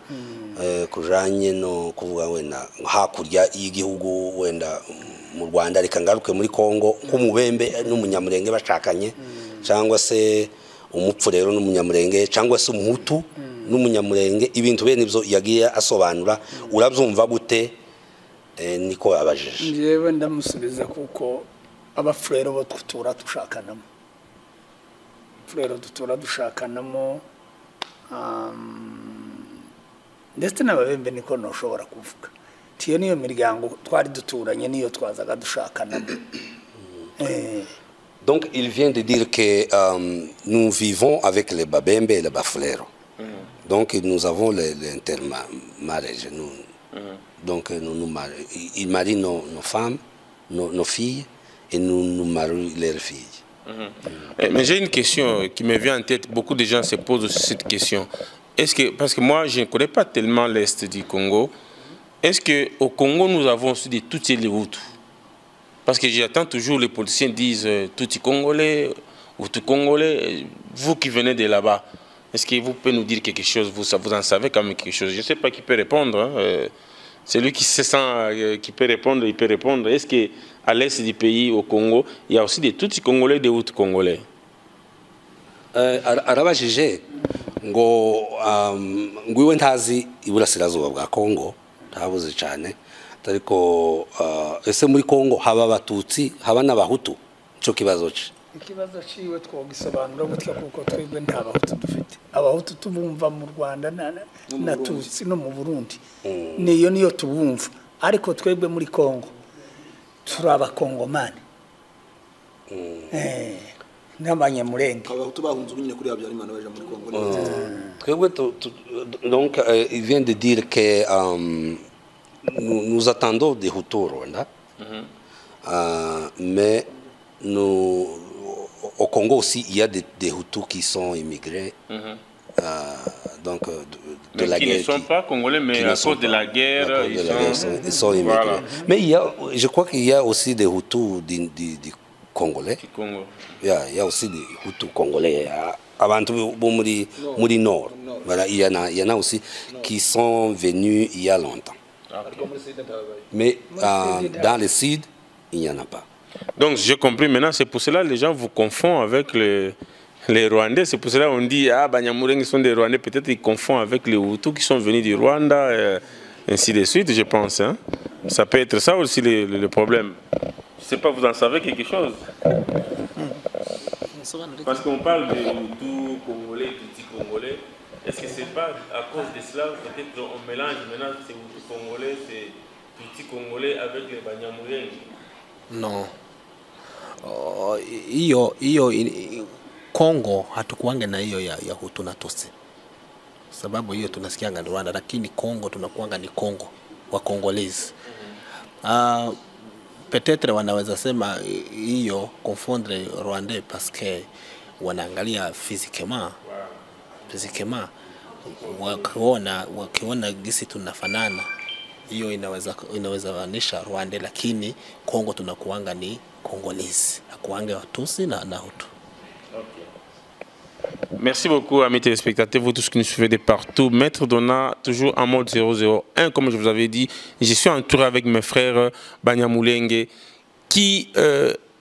kujanye no kuvuga wenda hakurya y'igihugu wenda mu Rwanda reka ngaruke muri Kongo nk'umubembe n'umunyamulenge bashakanye cyangwa se umupfu rero n'umunyamulenge cyangwa se umuhutu n'umunyamulenge ibintu bene ibyo yagiye asobanura urabyumva gute? Niko abajije. Njyewe ndamusubiza kuko abafurero bo tutura dushakanamo, furero tutura dushakanamo, ndetse n'ababembe niko ntushobora kuvuga. Tiyo niyo miryango twari duturanye niyo twazaga dushakanamo. Donc il vient de dire que nous vivons avec les Babembe et les Bafulero. Donc nous avons l'intermarriage. Donc ils marient nos femmes, nos filles, et nous marions leurs filles. Mais j'ai une question qui me vient en tête. Beaucoup de gens se posent cette question. Est-ce que, parce que moi je ne connais pas tellement l'Est du Congo, est-ce qu'au Congo nous avons aussi des Tutsis et des Hutus? Parce que j'attends toujours les politiciens disent Tutsi congolais, Hutu congolais. Vous qui venez de là-bas, est-ce que vous pouvez nous dire quelque chose? Vous en savez quand même quelque chose? Je ne sais pas qui peut répondre. Hein. Celui qui se sent qui peut répondre, il peut répondre. Est-ce qu'à l'est du pays, au Congo, il y a aussi des Tutsi congolais, des Hutus congolais? Arabajije ngo ngwiwe ntazi iburasirazuba bwa Kongo ntabuze cyane. Ariko ese muri Kongo haba abatutsi haba n'abahutu cyo kibazo cye? Ikibazo ciwe twogisobanura gutya kuko twebwe nta bahutu dufite. Abahutu tubumva mu Rwanda na tutsi no mu Burundi. Niyo tubumva. Ariko twebwe muri Kongo turi abakongomani. N'abanyamulenge. Abahutu bahunze nyine kuri Habyarimana baje muri Kongo. Twebwe donc il vient de dire que nous attendons des Hutus au Rwanda, mais au Congo aussi, il y a des Hutus qui sont immigrés, donc de la guerre. Qui ne sont pas congolais, mais à cause de la guerre, ils sont immigrés. Voilà. Mais je crois qu'il y a aussi des Hutus du Congolais. Il y a aussi des Hutus congolais. Avant tout, au nord. Voilà, il y en a aussi qui sont venus il y a longtemps. Mais dans le sud, il n'y en a pas. Donc j'ai compris maintenant, c'est pour cela que les gens vous confondent avec les Rwandais. C'est pour cela qu'on dit ah Banyamulenge sont des Rwandais, peut-être ils confondent avec les Hutus qui sont venus du Rwanda, ainsi de suite, je pense. Hein. Ça peut être ça aussi le problème. Je ne sais pas, vous en savez quelque chose? Parce qu'on parle de Hutus congolais, Tutsis congolais. Est-ce que c'est pas à cause de cela, peut-être on mélange maintenant ces Hutus congolais, ces Tutsis congolais avec les Banyamulenge? No. Hiyo Kongo hatukuange na hiyo ya Hutu na Tutsi. Sababu hiyo tunasikianga ni Rwanda, lakini Kongo tunakuanga ni Kongo wa Congolese. Peut-être wanaweza sema hiyo confondre Rwandais parce que wanaangalia physiquement. Physiquement wakiona gisi tunafanana, hiyo inaweza anisha Rwanda, lakini Kongo tunakuanga ni Congolese, hakuange Watusi na Hutu. Merci beaucoup, amis téléspectateurs, vous tous qui nous suivez de partout. Maître Donat, toujours en mode 001, comme je vous avais dit. Je suis entouré avec mes frères Banyamulenge, qui,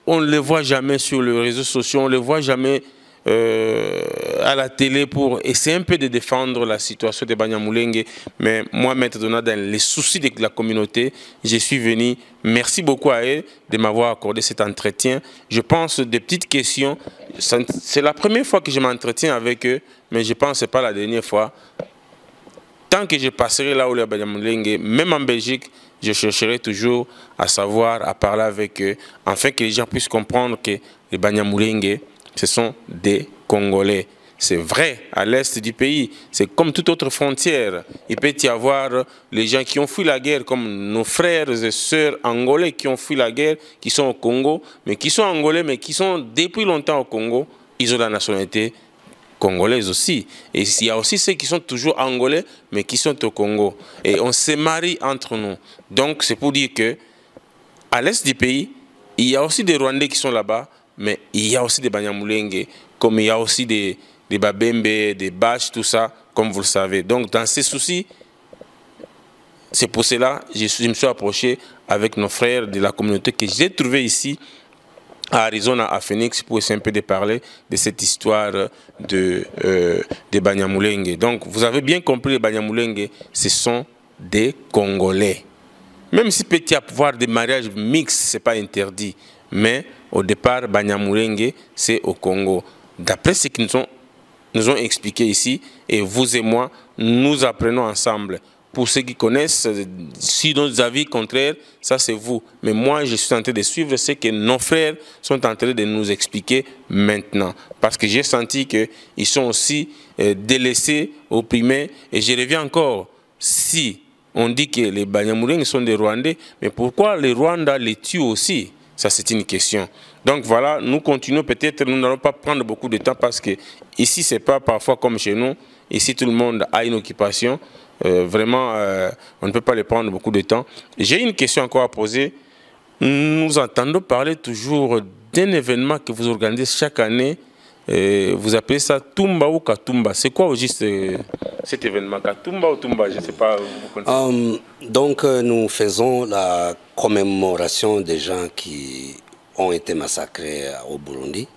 on ne les voit jamais sur les réseaux sociaux, on ne les voit jamais à la télé pour essayer un peu de défendre la situation de Banyamulenge. Mais moi, maintenant, dans les soucis de la communauté, je suis venu. Merci beaucoup à eux de m'avoir accordé cet entretien. Je pense des petites questions. C'est la première fois que je m'entretiens avec eux, mais je pense que ce n'est pas la dernière fois. Tant que je passerai là où les Banyamulenge, même en Belgique, je chercherai toujours à savoir, à parler avec eux, afin que les gens puissent comprendre que les Banyamulenge, ce sont des Congolais. C'est vrai, à l'est du pays, c'est comme toute autre frontière. Il peut y avoir les gens qui ont fui la guerre, comme nos frères et sœurs angolais qui ont fui la guerre, qui sont au Congo, mais qui sont angolais, mais qui sont depuis longtemps au Congo. Ils ont la nationalité congolaise aussi. Et il y a aussi ceux qui sont toujours angolais, mais qui sont au Congo. Et on se marie entre nous. Donc c'est pour dire que à l'est du pays, il y a aussi des Rwandais qui sont là-bas, mais il y a aussi des Banyamulenge, comme il y a aussi des Babembe, des Baches, tout ça, comme vous le savez. Donc dans ces soucis, c'est pour cela que je me suis approché avec nos frères de la communauté que j'ai trouvé ici à Arizona, à Phoenix, pour essayer un peu de parler de cette histoire de Banyamulenge. Donc vous avez bien compris, les Banyamulenge, ce sont des Congolais. Même si peut y avoir des mariages mixtes, ce n'est pas interdit. Mais au départ, Banyamulenge, c'est au Congo. D'après ce qu'ils nous ont expliqué ici, et vous et moi, nous apprenons ensemble. Pour ceux qui connaissent, si nos avis contraires, ça c'est vous. Mais moi, je suis en train de suivre ce que nos frères sont en train de nous expliquer maintenant. Parce que j'ai senti qu'ils sont aussi délaissés, opprimés. Et je reviens encore, si on dit que les Banyamulenge sont des Rwandais, mais pourquoi les Rwandais les tuent aussi? Ça, c'est une question. Donc voilà, nous continuons. Peut-être nous n'allons pas prendre beaucoup de temps parce que ici, ce n'est pas parfois comme chez nous. Ici, tout le monde a une occupation. Vraiment, on ne peut pas les prendre beaucoup de temps. J'ai une question encore à poser. Nous entendons parler toujours d'un événement que vous organisez chaque année. Vous appelez ça Tumba ou Katumba. C'est quoi au juste cet événement? Katumba ou Tumba? Je ne sais pas. Donc nous faisons la commémoration des gens qui ont été massacrés au Burundi.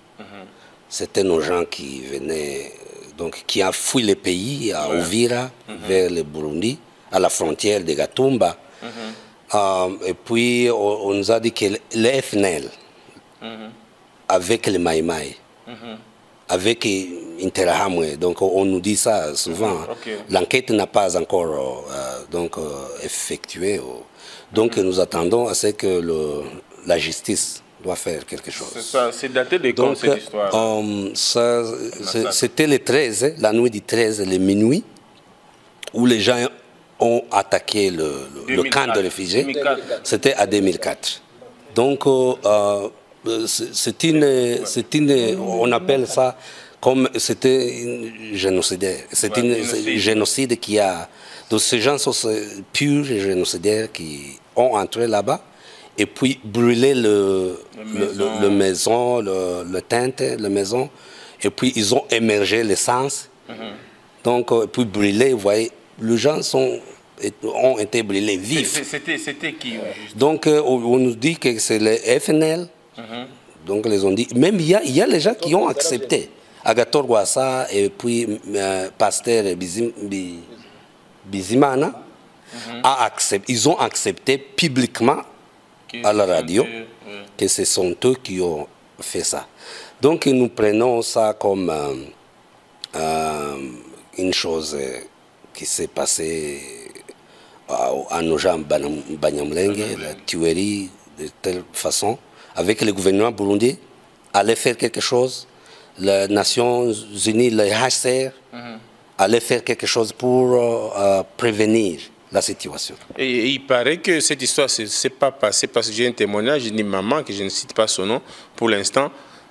C'était nos gens qui venaient, donc qui ont fui le pays à Uvira vers le Burundi, à la frontière de Gatumba. Et puis on nous a dit que les FNL, avec les Maïmaï, avec Interahamwe, donc on nous dit ça souvent. L'enquête n'a pas encore effectuée. Donc nous attendons à ce que la justice doit faire quelque chose. C'est daté de quand cette histoire? C'était le 13, la nuit du 13, le minuit, où les gens ont attaqué le camp de réfugiés. C'était à 2004. Donc on appelle ça comme c'était génocidaire. C'est un génocide qui a. Donc ces gens sont purs génocidaires qui ont entré là-bas et puis brûlé le maison, le tente, la maison, et puis ils ont émergé l'essence. Donc puis brûlé, vous voyez, les gens ont été brûlés vifs. C'était qui? Donc on nous dit que c'est les FNL. Donc les ont dit. Même il y a les gens qui ont accepté. Agathon Rwasa et puis Pasteur Bizimana ils ont accepté publiquement à la radio que ce sont eux qui ont fait ça. Donc nous prenons ça comme une chose qui s'est passée à nos gens Banyamulenge, la tuerie de telle façon, avec le gouvernement burundais, allait faire quelque chose, les Nations Unies, le HCR, allait faire quelque chose pour prévenir la situation. Et il paraît que cette histoire ne s'est pas passée parce que j'ai un témoignage d'une maman, que je ne cite pas son nom pour l'instant.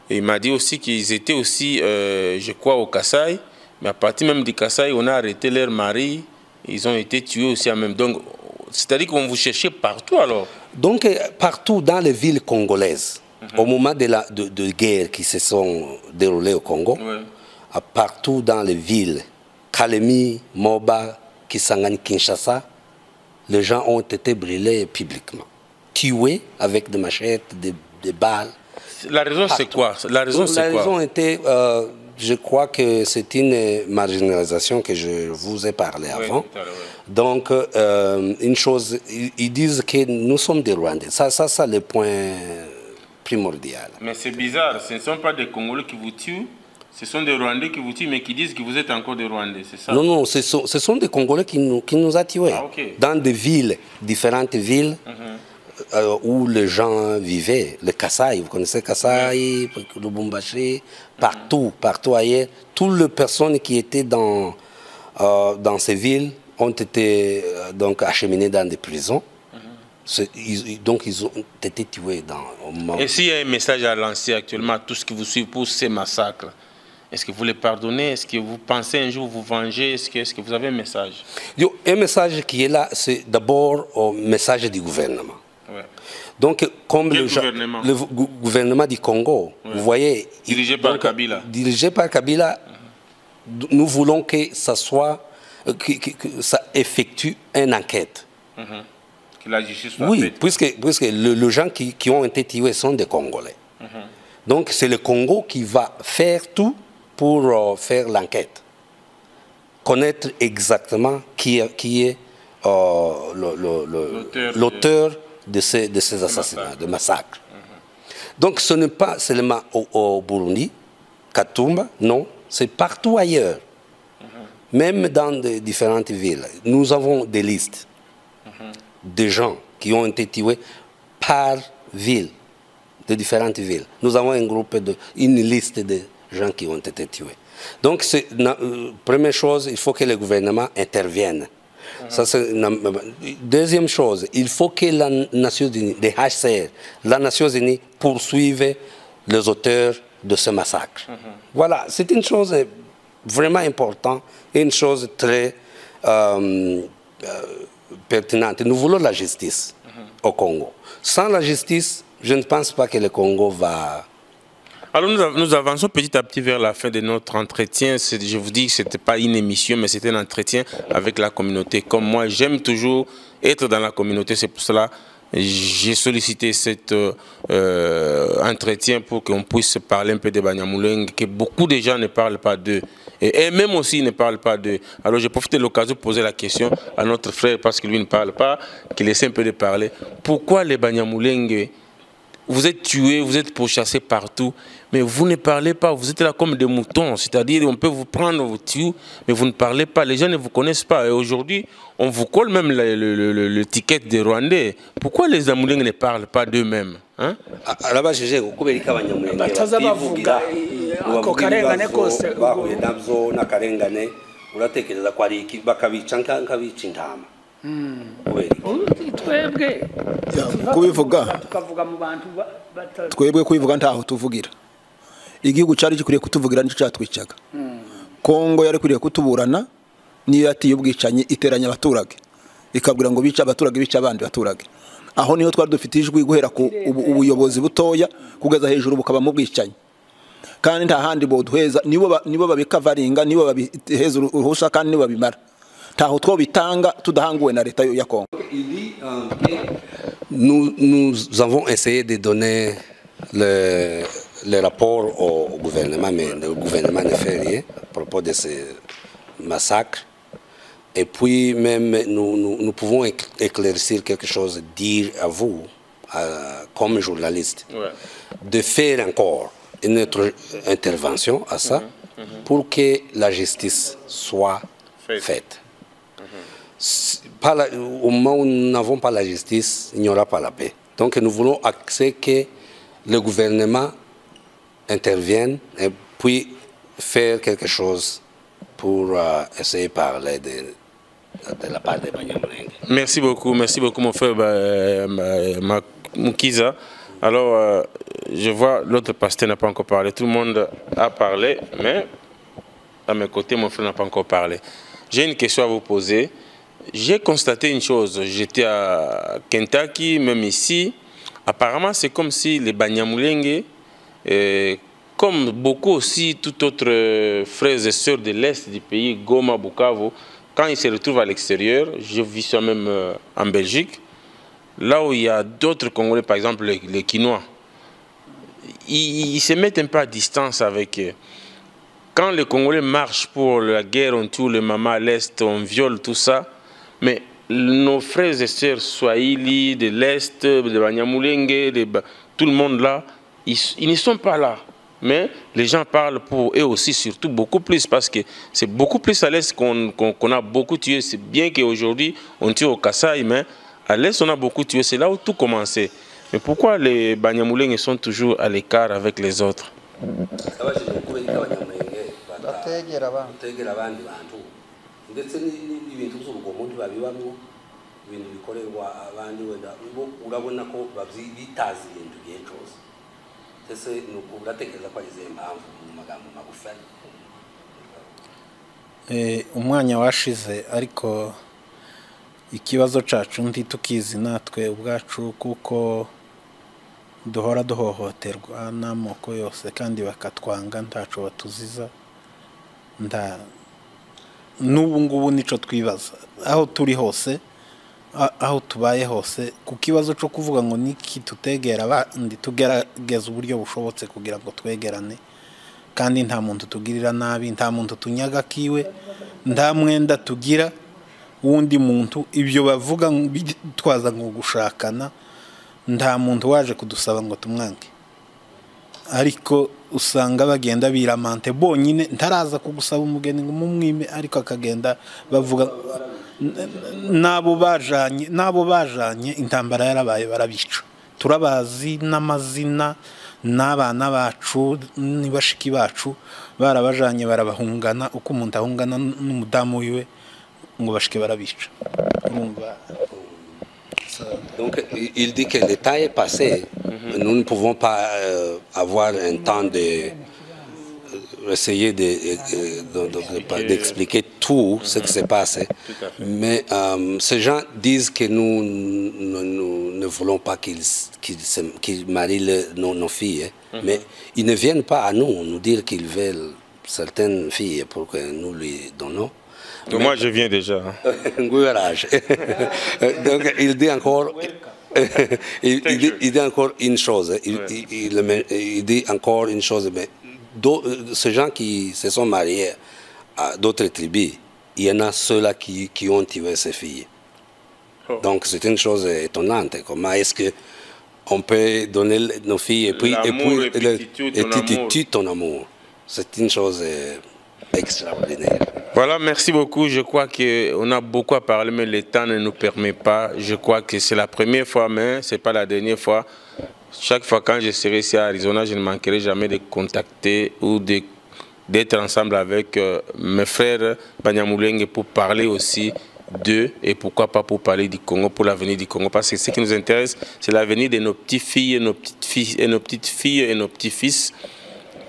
Il m'a dit aussi qu'ils étaient aussi, je crois, au Kasaï, mais à partir même du Kasaï, on a arrêté leur mari, ils ont été tués aussi en même temps. Donc, c'est-à-dire qu'on vous cherchait partout alors? Donc, partout dans les villes congolaises, au moment de guerre qui se sont déroulées au Congo, partout dans les villes, Kalemi, Moba, Kisangani, Kinshasa, les gens ont été brûlés publiquement, tués avec des machettes, des balles. La raison c'est quoi? La raison était je crois que c'est une marginalisation que je vous ai parlé avant. Tout à l'heure, Donc, une chose, ils disent que nous sommes des Rwandais. Ça c'est le point primordial. Mais c'est bizarre, ce ne sont pas des Congolais qui vous tuent, ce sont des Rwandais qui vous tuent, mais qui disent que vous êtes encore des Rwandais, c'est ça? Non, non, ce sont des Congolais qui nous ont tués. Ah, ok. Dans des villes, différentes villes, où les gens vivaient. Le Kasaï, vous connaissez Kasaï, le Lubumbashi, partout ailleurs. Toutes les personnes qui étaient dans ces villes ont été donc acheminées dans des prisons. Donc ils ont été tués au moment. Et s'il y a un message à lancer actuellement à tous ceux qui vous suivent pour ces massacres, est-ce que vous les pardonnez? Est-ce que vous pensez un jour vous venger? Est-ce que vous avez un message? Un message qui est là, c'est d'abord un message du gouvernement. Ouais. Donc, comme Quel gouvernement? le gouvernement du Congo, vous voyez... Dirigé par Kabila. Dirigé par Kabila, nous voulons que ça soit... que ça effectue une enquête. Que la justice soit Oui, faite. puisque les gens qui ont été tués sont des Congolais. Donc, c'est le Congo qui va faire tout pour faire l'enquête. Connaître exactement qui est l'auteur de ces assassinats, de massacres. Donc ce n'est pas seulement au Burundi, Katumba, non, c'est partout ailleurs. Même dans de différentes villes. Nous avons des listes de gens qui ont été tués par ville, de différentes villes. Nous avons une liste de gens qui ont été tués. Donc, première chose, il faut que le gouvernement intervienne. Ça, deuxième chose, il faut que les Nations Unies, les HCR, les Nations Unies poursuivent les auteurs de ce massacre. Voilà, c'est une chose vraiment importante, une chose très pertinente. Nous voulons la justice au Congo. Sans la justice, je ne pense pas que le Congo va... Alors nous avançons petit à petit vers la fin de notre entretien. Je vous dis que ce n'était pas une émission, mais c'était un entretien avec la communauté. Comme moi, j'aime toujours être dans la communauté. C'est pour cela que j'ai sollicité cet entretien pour qu'on puisse parler un peu de Banyamulenge, que beaucoup de gens ne parlent pas d'eux. Et même aussi, ils ne parlent pas d'eux. Alors j'ai profité de l'occasion de poser la question à notre frère, parce que lui ne parle pas, qu'il essaie un peu de parler. Pourquoi les Banyamulenge, vous êtes tués, vous êtes pourchassés partout, mais vous ne parlez pas, vous êtes là comme des moutons, c'est-à-dire on peut vous prendre, vous tuer, mais vous ne parlez pas, les gens ne vous connaissent pas. Et aujourd'hui, on vous colle même l'étiquette des Rwandais. Pourquoi les Amulenge ne parlent pas d'eux-mêmes, hein? Arabajije kubereka abanyamulenge bataza bavuga ako karengane kose bahuye nabyo n'akarengane uratekereza ko ari iki bakabica nkabica intama twebwe kubivuga tukavuga mu bantu twebwe kubivuga ntaho tuvugira igihugu cyari gikuriye kutuvugira nicyo cyatwicaga Kongo yari kuriye kutuburana niyo yatiye ubwicanyi iteranya abaturage ikabwira ngo bica abaturage bica abandi baturage aho niho twari dufite ijwi guhera ku ubuyobozi butoya kugeza hejuru bukaba mu bwicanyi kandi nta handi boduheza nibo babikavaringa nibo babiheza uruhusha kandi nibo babimara taho twobitanga tudahanguwe na leta ya Kongo. Nous avons essayé de donner le rapport au gouvernement, mais le gouvernement ne fait rien à propos de ces massacres. Et puis même nous pouvons éclaircir quelque chose, dire à vous, comme journaliste, de faire encore une autre intervention à ça pour que la justice soit faite. Au moment où nous n'avons pas la justice, il n'y aura pas la paix. Donc nous voulons que le gouvernement intervienne et puis faire quelque chose pour essayer de parler de la part des Banyamulenge. Merci beaucoup mon frère Mukiza. Alors, je vois l'autre pasteur n'a pas encore parlé. Tout le monde a parlé, mais à mes côtés, mon frère n'a pas encore parlé. J'ai une question à vous poser. J'ai constaté une chose. J'étais à Kentucky, même ici. Apparemment, c'est comme si les Banyamulenge, comme beaucoup aussi, tout autres frères et sœurs de l'Est du pays, Goma, Bukavu, quand ils se retrouvent à l'extérieur, je vis ça même en Belgique, là où il y a d'autres Congolais, par exemple les Kinois, ils se mettent un peu à distance avec eux. quand les Congolais marchent pour la guerre, on tue les mamans à l'Est, on viole tout ça, mais nos frères et sœurs Swahili, de l'Est, de Banyamulenge, tout le monde là, ils ne sont pas là. Mais les gens parlent pour eux aussi, surtout beaucoup plus, parce que c'est beaucoup plus à l'Est qu'on a beaucoup tué. C'est bien qu'aujourd'hui, on tue au Kasaï, mais à l'Est, on a beaucoup tué. C'est là où tout commençait. Mais pourquoi les Banyamulenge sont toujours à l'écart avec les autres? umwanya washize ariko ikibazo cacu ntitukizi natwe ubwacu kuko duhora duhohoterwa n'amoko yose kandi bakatwanga ntaco batuziza n'ubu ngubu nico twibaza aho turi hose aho tubaye hose ku kibazo cyo kuvuga ngo niki tutegera abandi tugerageza uburyo bushobotse kugira ngo twegerane kandi nta muntu tugirira nabi nta muntu tunyaga kiwe nta mwenda tugira wundi muntu ibyo bavuga bitwaza ngo gushakana nta muntu waje kudusaba ngo tumwange ariko usanga bagenda biramante bonyine ntaraza kugusaba umugeni ngo mumwime ariko akagenda bavuga nabo bajanye intambara yarabaye barabica turabazi n'amazina n'abana bacu nibashiki bacu barabajanye barabahungana uko umuntu ahungana n'umudamu wiwe ngo bashike barabica urumva. Donc il dit que le temps est passé. Nous ne pouvons pas avoir un temps de essayer d'expliquer tout ce qui s'est passé. Mais ces gens disent que nous ne voulons pas qu'ils marient nos filles. Mais ils ne viennent pas à nous dire qu'ils veulent certaines filles pour que nous lui donnons. Mais moi je viens déjà. Donc il dit encore... il dit encore une chose. Il dit encore une chose. Mais ces gens qui se sont mariés à d'autres tribus, il y en a ceux-là qui ont tué ces filles. Donc c'est une chose étonnante. Comment est-ce qu'on peut donner nos filles et puis tuer ton amour? C'est une chose extraordinaire. Voilà, merci beaucoup. Je crois qu'on a beaucoup à parler, mais le temps ne nous permet pas. Je crois que c'est la première fois, mais ce n'est pas la dernière fois. Chaque fois quand je serai ici à Arizona, je ne manquerai jamais de contacter ou d'être ensemble avec mes frères Banyamulenge pour parler aussi d'eux et pourquoi pas pour parler du Congo, pour l'avenir du Congo. Parce que ce qui nous intéresse, c'est l'avenir de nos petites filles et nos petites filles et nos petites filles et nos petits-fils.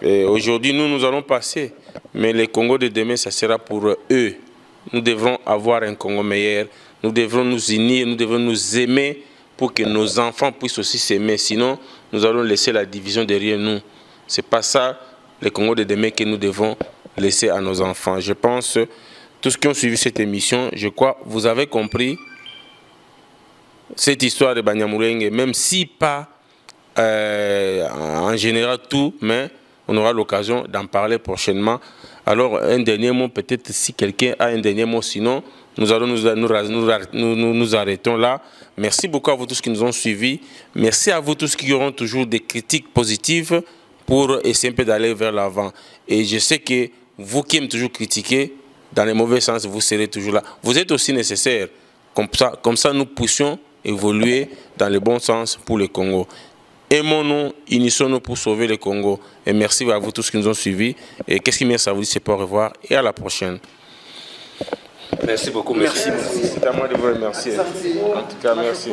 Aujourd'hui, nous allons passer, mais le Congo de demain, ça sera pour eux. Nous devrons avoir un Congo meilleur, nous devrons nous unir, nous devrons nous aimer pour que nos enfants puissent aussi s'aimer. Sinon, nous allons laisser la division derrière nous. Ce n'est pas ça, le Congo de demain, que nous devons laisser à nos enfants. Je pense, tous ceux qui ont suivi cette émission, je crois, vous avez compris cette histoire de Banyamulenge, même si pas en général tout, mais on aura l'occasion d'en parler prochainement. Alors, un dernier mot, peut-être si quelqu'un a un dernier mot, sinon, nous allons nous arrêtons là. Merci beaucoup à vous tous qui nous ont suivis. Merci à vous tous qui auront toujours des critiques positives pour essayer un peu d'aller vers l'avant. Et je sais que vous qui aimez toujours critiquer, dans le mauvais sens, vous serez toujours là. Vous êtes aussi nécessaire. Comme ça, nous puissions évoluer dans le bon sens pour le Congo. Aimons-nous, unissons-nous pour sauver le Congo. Et merci à vous tous qui nous ont suivis. Et qu'est-ce qui me ça vous dit, c'est pas au revoir et à la prochaine. Merci beaucoup. Merci. C'est à moi de vous remercier. En tout cas, merci.